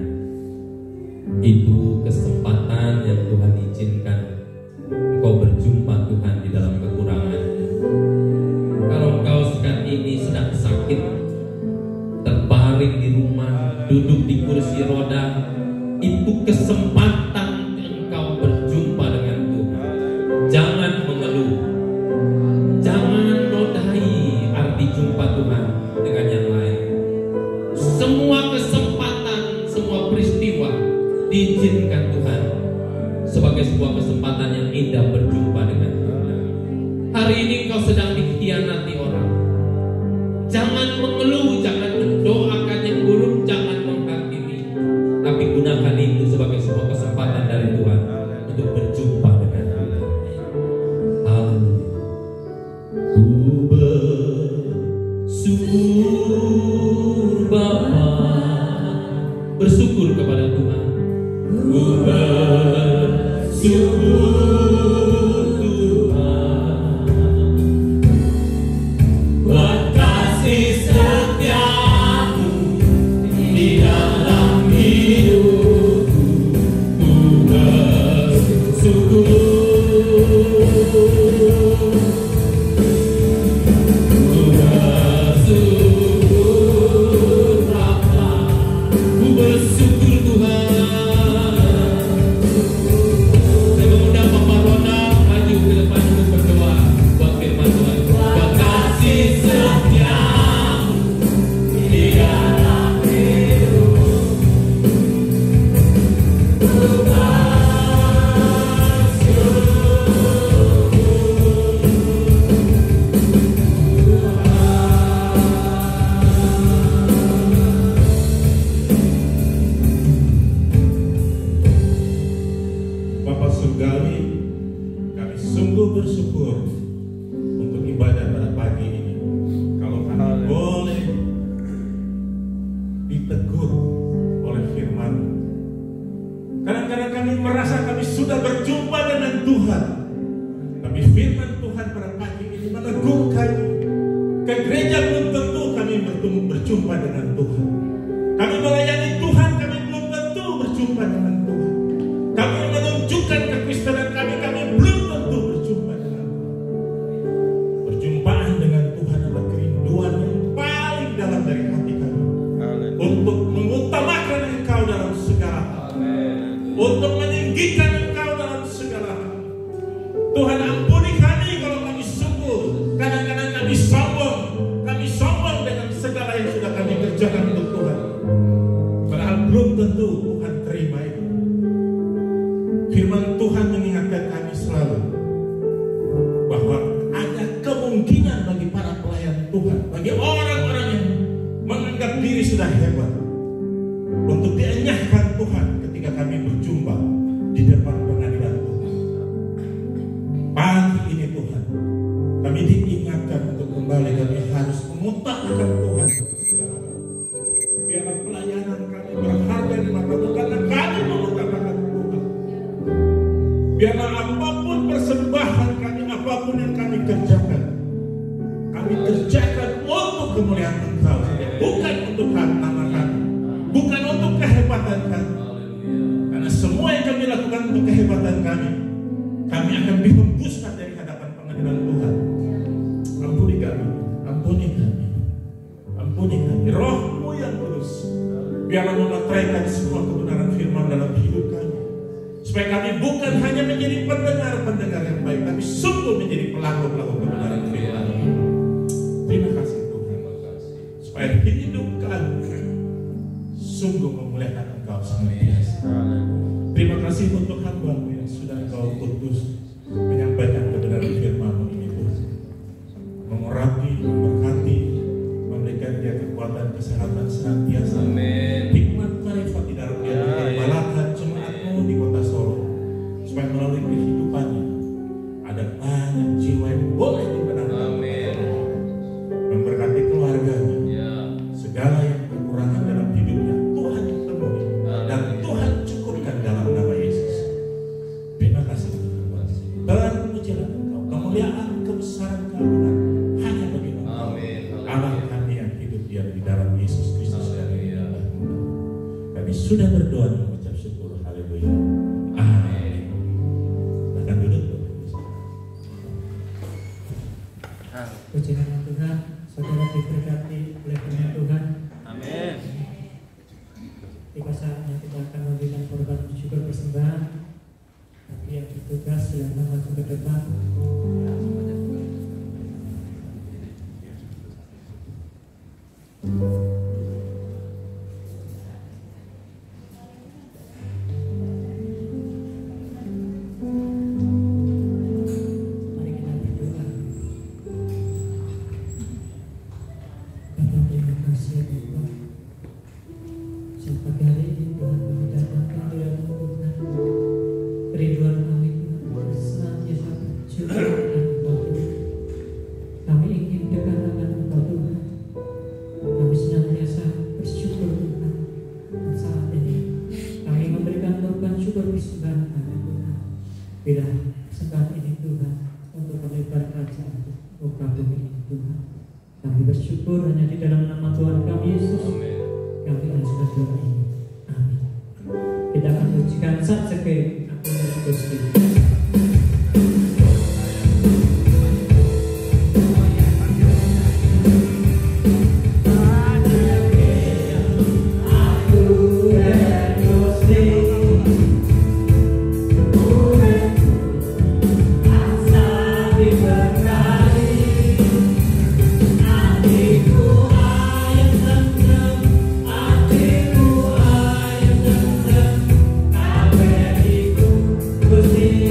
itu kesempatan yang Tuhan izinkan engkau berjumpa Tuhan di dalam kekurangan. Kalau engkau saat ini sedang sakit, terbaring di rumah, duduk di kursi roda, itu kesempatan engkau berjumpa dengan Tuhan. Jangan mengeluh, jangan nodai arti jumpa Tuhan dengan yang lain. Semua kesempatan, semua peristiwa diizinkan Tuhan sebagai sebuah kesempatan yang indah berjumpa dengan Tuhan. Hari ini kau sedang dikhianati orang. Jangan mengeluh, jangan mendoakan yang buruk, jangan menghakimi. Tapi gunakan itu sebagai sebuah kesempatan dari Tuhan untuk berjumpa dengan Tuhan. Haleluya. Ku bersyukur Bapa, bersyukur kepada Tuhan. Ku bersyukur Tuhan, Tuhan. Tapi firman Tuhan pada pagi ini menegur kami. Ke gereja belum tentu kami berjumpa dengan Tuhan. Kami melayani Tuhan, kami belum tentu berjumpa dengan Tuhan. Kami menunjukkan kekristenan kami belum tentu berjumpa dengan Tuhan. Perjumpaan dengan Tuhan adalah kerinduan yang paling dalam dari hati kami. Untuk mengutamakan Engkau dalam segala hal. Untuk meninggikan Engkau dalam segala hal. Tuhan, ampuni kami kalau kami sungguh. Kadang-kadang kami sombong dengan segala yang sudah kami kerjakan untuk Tuhan. Padahal belum tentu Tuhan terima itu. Firman Tuhan mengingatkan kami selalu bahwa ada kemungkinan bagi para pelayan Tuhan, bagi orang-orang yang menganggap diri sudah hebat, untuk dienyahkan Tuhan ketika kami berjumpa di depan pengadilan Tuhan. Pagi ini Tuhan, kami diingatkan untuk kembali, kami harus mengutamakan Tuhan untuk segala hal. Biarlah pelayanan kami berharga di mata Tuhan karena kami mengutamakan Tuhan. Biarlah apapun persembahan kami, apapun yang kami kerjakan untuk kemuliaan Engkau, bukan untuk nama kami, bukan untuk kehebatan kami. Karena semua yang kami lakukan untuk kehebatan kami akan dihembuskan dari hadapan pengadilan Tuhan. Ampuni kami, ampuni kami, ampuni kami. Roh-Mu yang kudus, biarlah memeteraikan semua kebenaran firman dalam hidup kami, supaya kami bukan hanya menjadi pendengar-pendengar yang baik, tapi sungguh menjadi pelaku-pelaku kebenaran firman. Terima kasih Tuhan, supaya hidup kami sungguh memuliakan Engkau senantiasa. Terima kasih untuk hamba-Mu yang sudah Engkau utus menyampaikan kebenaran firman-Mu ini Tuhan, mengurapi, memberkati, memberikan dia kekuatan, kesehatan senantiasa. Hikmat marifat di dalam dia menggembalakan jemaat-Mu di kota Solo, supaya melalui kehidupannya ada banyak jiwa yang boleh dibenarkan. Memberkati keluarganya, segala yang kekurangan dalam hidupnya Tuhan yang penuhi dan Tuhan cukupkan dalam nama Yesus. Terima kasih Tuhan. Terpujilah Engkau, kemuliaan, kebesaran, keagungan hanya bagi Engkau, Allah kami yang hidup diam di dalam Yesus Kristus dan kami sudah berdoa dan mengucap syukur. Haleluya. Amin. Bahkan duduk. Puji nama Tuhan, saudara diberkati oleh firman Tuhan. Amin. Tiba saatnya kita akan memberikan korban syukur persembahan. Tapi yang bertugas silakan masuk ke depan. Mari kita berdoa. Bapa, terima kasih Tuhan. Sampai hari ini Tuhan kami datangkan di dalam Tuhan. Kerinduan kami Tuhan senantiasa berjumpa dengan Engkau Tuhan. Kami ingin dekat dengan Engkau Tuhan. Kami senantiasa bersyukur Tuhan. Dan saat ini kami memberikan korban syukur persembahan kami Tuhan. Bila persembahan ini Tuhan untuk melebar kerajaan muka bumi ini Tuhan. Kami bersyukur hanya di dalam nama Tuhan kami Yesus. Kami akan doa ini. Amin. Kita akan pujikan saja ke Gusti. Gusti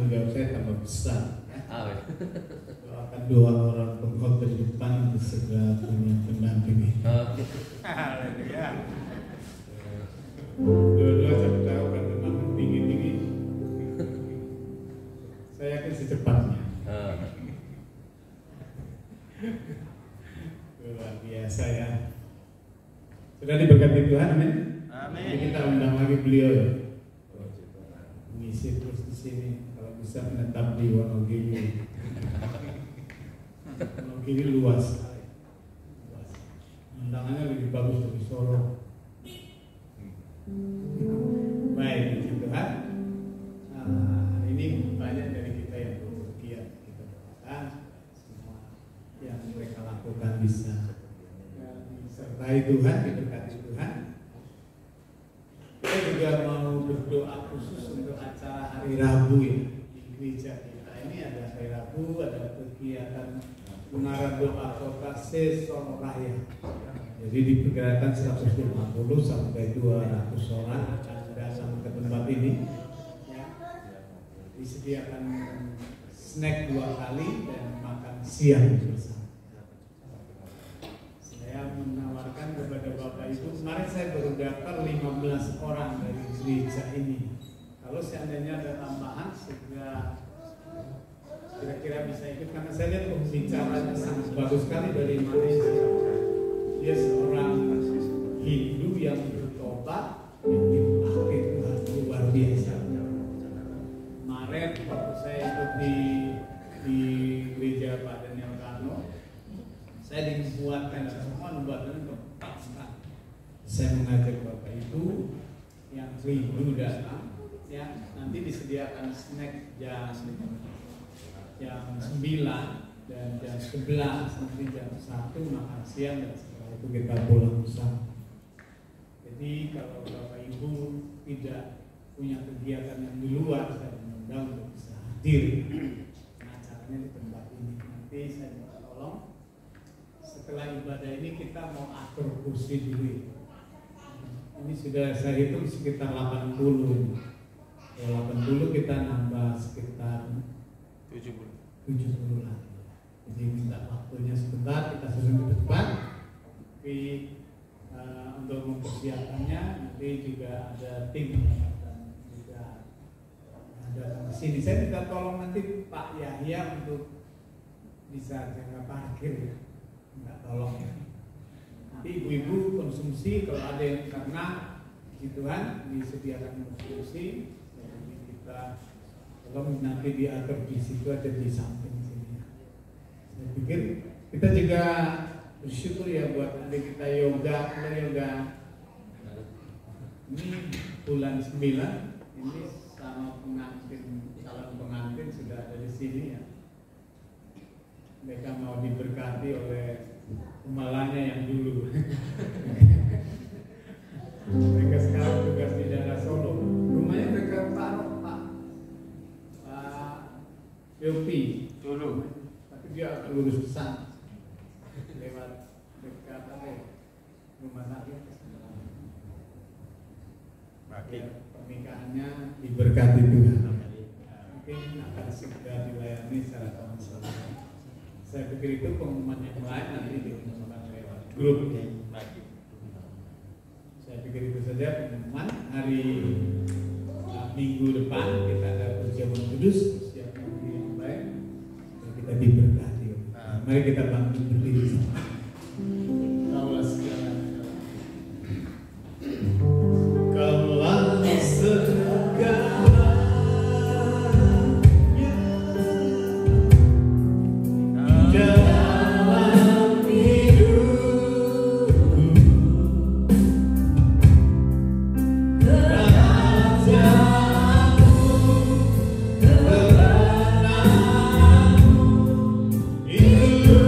tanggung jawab saya tambah besar. Amin. Doakan dua orang pengkhotbah di depan untuk segera punya pendamping. Haleluya. Dua-dua saya tahu kan memang tinggi-tinggi. Saya yakin secepatnya. Luar biasa ya. Sudah diberkati Tuhan, amin. Amin. Jadi kita undang lagi beliau ya. Mengisi terus di sini. Kalau bisa menetap di Wonogiri. Wonogiri luas. Luas. Undangannya lebih bagus dari Solo. Baik, puji Tuhan. Ini banyak dari kita yang bergiat. Kita doakan semua yang mereka lakukan bisa disertai Tuhan, diberkati Tuhan. Kita juga mau berdoa khusus untuk acara hari Rabu ya di gereja kita. Ini ada hari Rabu, ada kegiatan mengarah doa kota Solo Raya. Jadi diperkirakan 150 sampai 200 orang akan datang ke tempat ini. Ya. Disediakan snack 2 kali dan makan siang bersama. Saya menawarkan kepada Bapak Ibu, kemarin saya baru daftar 15 orang dari gereja ini. Kalau seandainya ada tambahan, segera kira-kira bisa ikut, karena saya lihat pembicaranya sangat bagus sekali dari Malaysia. Dia seorang Hindu yang bertobat, yang dipakai Tuhan luar biasa. Kemarin waktu saya ikut di gereja Pak Daniel Kano, saya dibuatkan semua nubuatan tepat sekali. Saya mengajak Bapak Ibu yang rindu datang, ya nanti disediakan snack jam 9 dan jam 11, nanti jam 1 makan siang, dan setelah itu kita pulang bersama. Jadi kalau Bapak Ibu tidak punya kegiatan yang di luar, saya mengundang untuk bisa hadir. Acaranya di tempat ini. Nanti saya minta tolong setelah ibadah ini kita mau atur kursi dulu. Ini sudah saya hitung sekitar 80. Ya, 80 kita nambah sekitar 70 lagi. Jadi minta waktunya sebentar, kita susun di depan. Tapi untuk mempersiapkannya nanti juga ada tim dan juga ada di sini. Saya minta tolong nanti Pak Yahya untuk bisa jaga parkir. Minta tolong ya. Nanti ibu-ibu konsumsi kalau ada yang karena puji Tuhan disediakan konsumsi. Jadi kita tolong nanti diatur di situ aja di samping sini. Saya pikir kita juga bersyukur ya buat adik kita yoga. Ini bulan 9 ini sama calon pengantin sudah ada di sini ya. Mereka mau diberkati oleh pemalannya yang dulu. Mereka sekarang tugas di daerah Solo. Rumahnya dekat Pak Yopi dulu. Tapi dia akan lulus pesan lewat dekat rumah sakit. Ya, pernikahannya diberkati Tuhan. Mungkin akan segera dilayani secara konseling. Saya pikir itu pengumuman yang lain nanti diumumkan lewat grup ya. Saya pikir itu saja pengumuman. Hari minggu depan kita ada perjamuan kudus, siapkan diri yang baik, dan kita diberkati. Mari kita bantu berdiri sama. Kaulah segala. Kaulah segala. Itu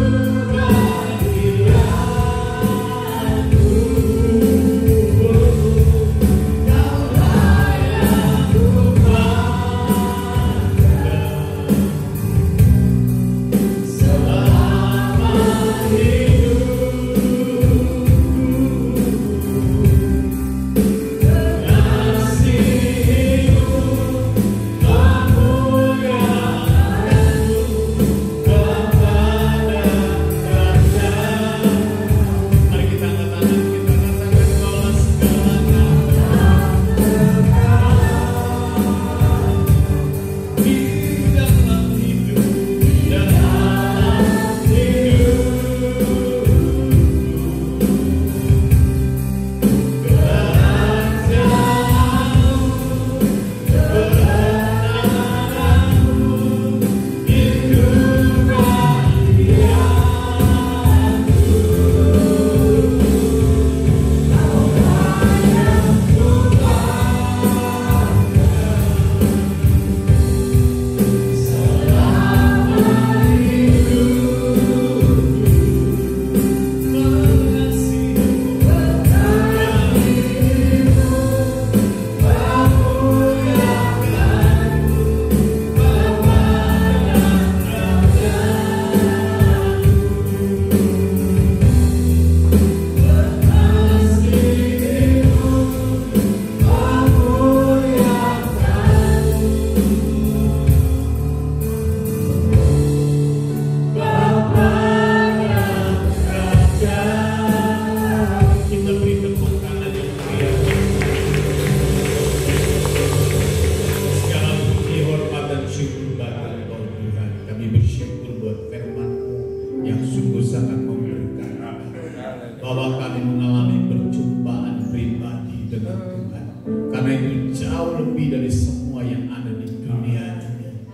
bahwa kami mengalami perjumpaan pribadi dengan Tuhan. Karena itu jauh lebih dari semua yang ada di dunia ini.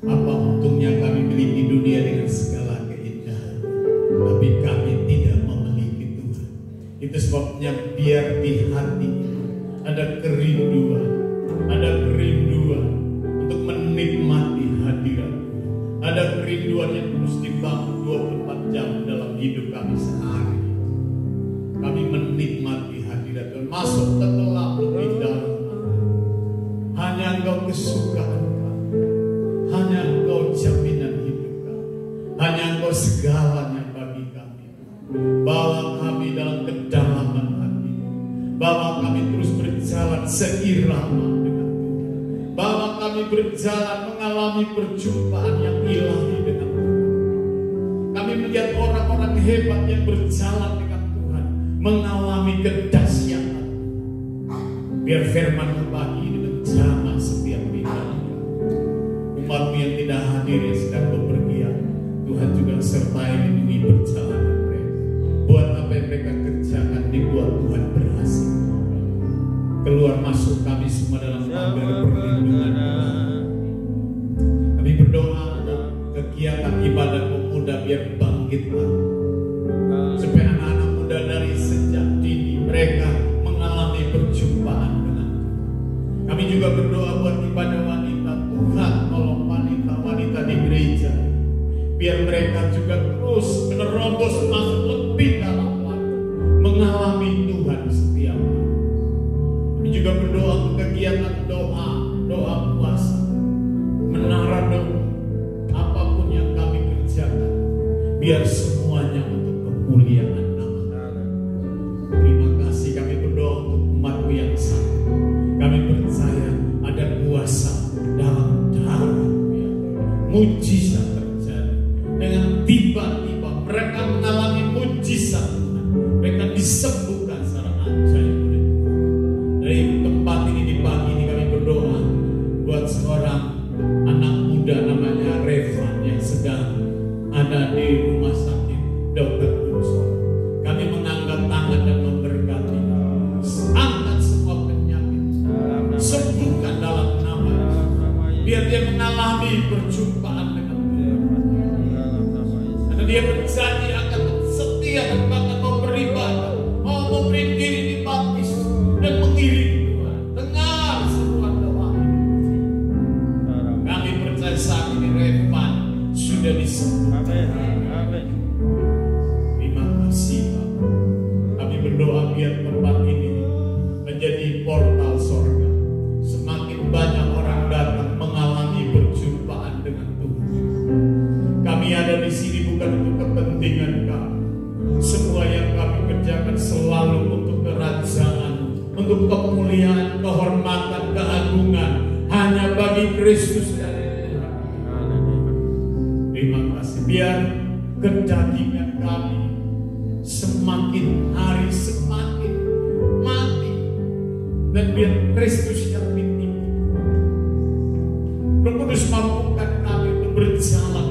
Apa untungnya kami miliki dunia dengan segala keindahan, tapi kami tidak memiliki Tuhan. Itu sebabnya biar di hati ada kerinduan untuk menikmati hadirat. Ada kerinduan yang terus dibangun 24 jam dalam hidup kami sehari. Kami menikmati hadirat Tuhan, masuk ke gelap lebih dalam. Hanya Engkau kesukaan kami, hanya Engkau jaminan hidup kami, hanya Engkau segalanya bagi kami. Bawa kami dalam kedalaman hati, bawa kami terus berjalan seirama dengan Tuhan, bawa kami berjalan mengalami perjumpaan yang ilahi dengan Tuhan. Kami melihat orang-orang hebat yang berjalan dengan Tuhan, mengalami kedahsyatan. Biar firman-Mu pagi ini menjamah setiap bidang. Umat-Mu yang tidak hadir yang sedang bepergian, Tuhan juga sertai lindungi perjalanan mereka. Buat apa yang mereka kerjakan, dibuat Tuhan berhasil. Keluar masuk kami semua dalam pagar perlindungan Tuhan. Kami berdoa untuk kegiatan ibadah pemuda biar bangkit lagi, supaya anak-anak muda dari sejak dini mereka mengalami perjumpaan dengan Tuhan. Kami juga berdoa buat ibadah wanita. Tuhan tolong wanita-wanita di gereja, biar mereka juga terus menerobos masuk lebih dalam lagi, mengalami Tuhan setiap hari. Kami juga berdoa untuk kegiatan doa puasa, menara doa, apapun yang kami kerjakan, biar semuanya untuk kemuliaan nama. Terima kasih, kami berdoa untuk umat-Mu yang sakit. Kami percaya ada kuasa dalam darah-Mu yang mujizat terjadi. Dengan tiba-tiba mereka mengalami mujizat Tuhan. Mereka disembuhkan secara ajaib oleh Tuhan. Dari tempat ini di pagi ini kami berdoa buat seorang anak muda namanya Revan yang sedang ada di rumah sakit Dr. Unsor. Kami mengangkat tangan dan memberkati. Angkat semua penyakit, sembuhkan dalam nama, biar dia mengalami perjumpaan dengan Tuhan. Karena dia berjanji akan setia dan bahkan mau beribadah, mau memberi diri dibaptis dan mengiringi Tuhan. Dengar seruan doa ini. Kami percaya saat ini Revan sudah disembuhkan. Terima kasih Bapak. Kami berdoa biar tempat ini menjadi portal sorga. Semakin banyak orang datang mengalami perjumpaan dengan Tuhan. Kami ada di sini bukan untuk kepentingan kami. Semua yang kami kerjakan selalu untuk kerajaan, untuk kemuliaan, kehormatan, keagungan hanya bagi Kristus dan Tuhan. Terima kasih. Biar kedagingan kami semakin hari semakin mati, dan biar Kristus yang tinggi. Roh Kudus mampukan kami untuk berjalan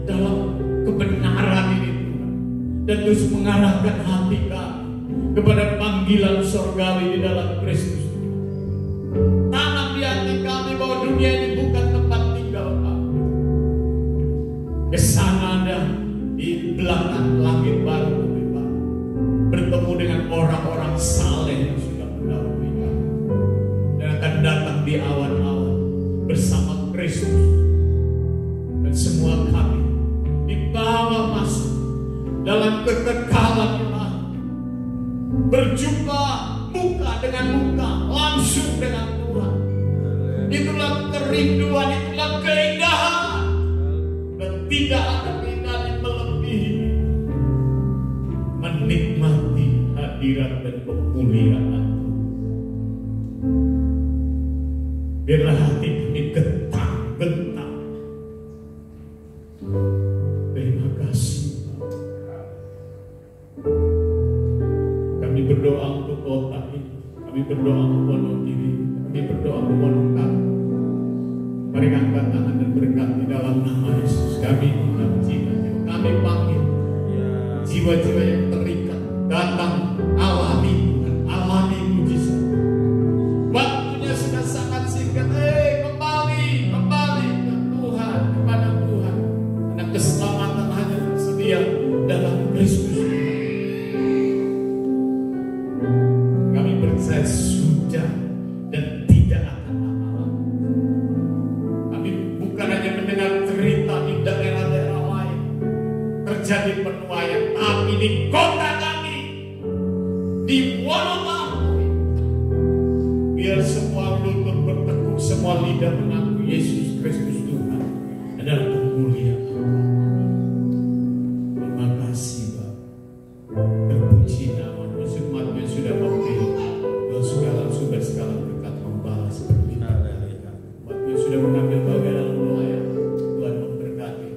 dalam kebenaran ini Tuhan, dan terus mengarahkan hati kami kepada panggilan sorgawi di dalam Kristus. Tanam di hati kami bahwa dunia ini bukan tempat tinggal kami. Kesana ada di belakang langit baru bertemu dengan orang-orang saleh yang sudah mendahului kami, dan akan datang di awan-awan bersama Kristus, dan semua kami dibawa masuk dalam kekekalan ilahi, berjumpa muka dengan muka langsung dengan Tuhan. Itulah kerinduan, itulah keindahan, dan tidak ada keindahan yang melebihi menikmati hadirat dan kemuliaan. Biarlah hati kami gentar. Terima kasih. Kami berdoa untuk kota ini, kami berdoa untuk Wonogiri, kami berdoa untuk Wonogiri. Mari angkat tangan dan berkati dalam nama Yesus. Kami panggil jiwa-jiwa yang terikat datang, alami Tuhan, alami mujizat. Waktunya sudah sangat singkat. Kembali ke Tuhan, kepada Tuhan. Karena keselamatan hanya tersedia dalam Kristus. Kami percaya sudah dan tidak akan lama-lama. Kami bukan hanya mendengar cerita di daerah-daerah lain terjadi penuaian, tapi di kota kami, di Wonosalam, biar semua lutut bertekuk, semua lidah mengaku Yesus Kristus Tuhan adalah kemuliaan. Terima kasih Bapak. Terpuji nama-Mu. Umatmu yang sudah memberi segala sumber segala berkat membalas seperti itu. Umatmu yang sudah mengambil bagian dalam pelayanan, Tuhan memberkati.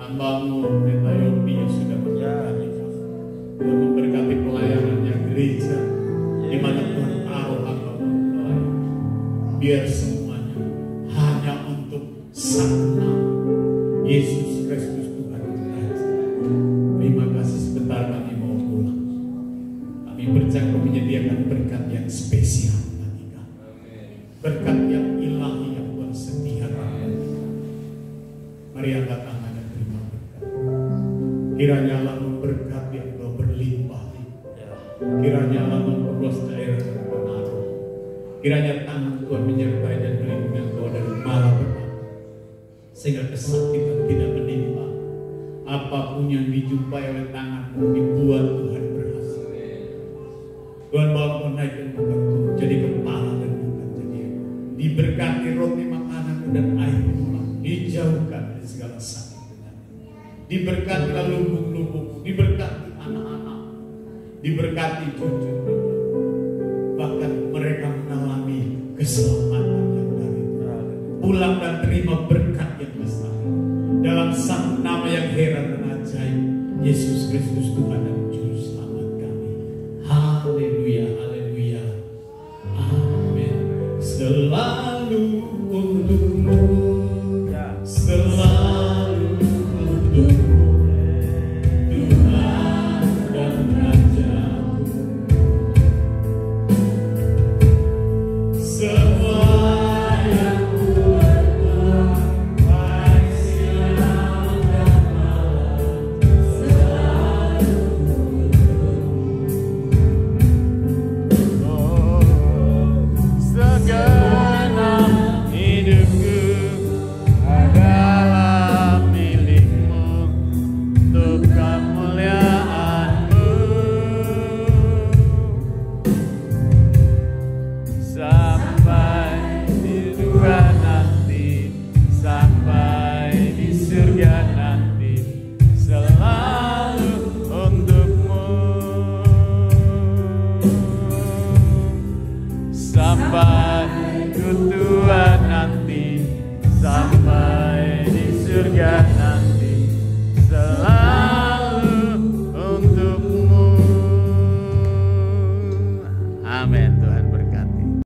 Hamba-Mu Pendeta Yopi yang sudah memberkati. Tuhan memberkati pelayanannya gereja, di mana Tuhan taruh hamba-Mu pelayan. Biar semuanya hanya untuk satu nama, Yesus Kristus Tuhan kita. Terima kasih. Sebentar kami mau pulang. Kami percaya Kau menyediakan berkat yang spesial bagi kami. Berkat yang ilahi yang Tuhan sediakan bagi kami. Mari angkat tangan dan terima berkat. Kiranya Allah memberkati engkau berlimpah-limpah. Kiranya Allah memperluas daerah pengaruh. Kiranya tangan Tuhan menyertai dan melindungi engkau dari malapetaka, sehingga kesakitan tidak menimpa. Apapun yang dijumpai oleh tanganmu dibuat Tuhan berhasil. Tuhan bawa kau naik dan bukan jadi kepala dan bukan jadi ekor. Diberkati roti makananmu dan air minummu, dijauhkan dari segala sakit penyakit. Diberkati lumbung-lumbungmu, diberkati anak-anak, diberkati cucu-cucu. Bahkan mereka mengalami keselamatan yang dari Tuhan. Pulang dan terima berkat yang besar dalam satu nama yang heran dan ajaib, Yesus Kristus Tuhan dan Juru Selamat kami. Haleluya, haleluya, amin. Selalu untukmu, selalu untukmu, Tuhan dan Rajaku. Semua yang kuat, baik siang dan malam, selalu segenap hidupku adalah milikmu untuk kemuliaan-Mu. Sampai di surga nanti, sampai di surga nanti, selalu untuk-Mu. Sampai ku tua nanti, sampai di surga nanti, selalu untuk-Mu. Amin.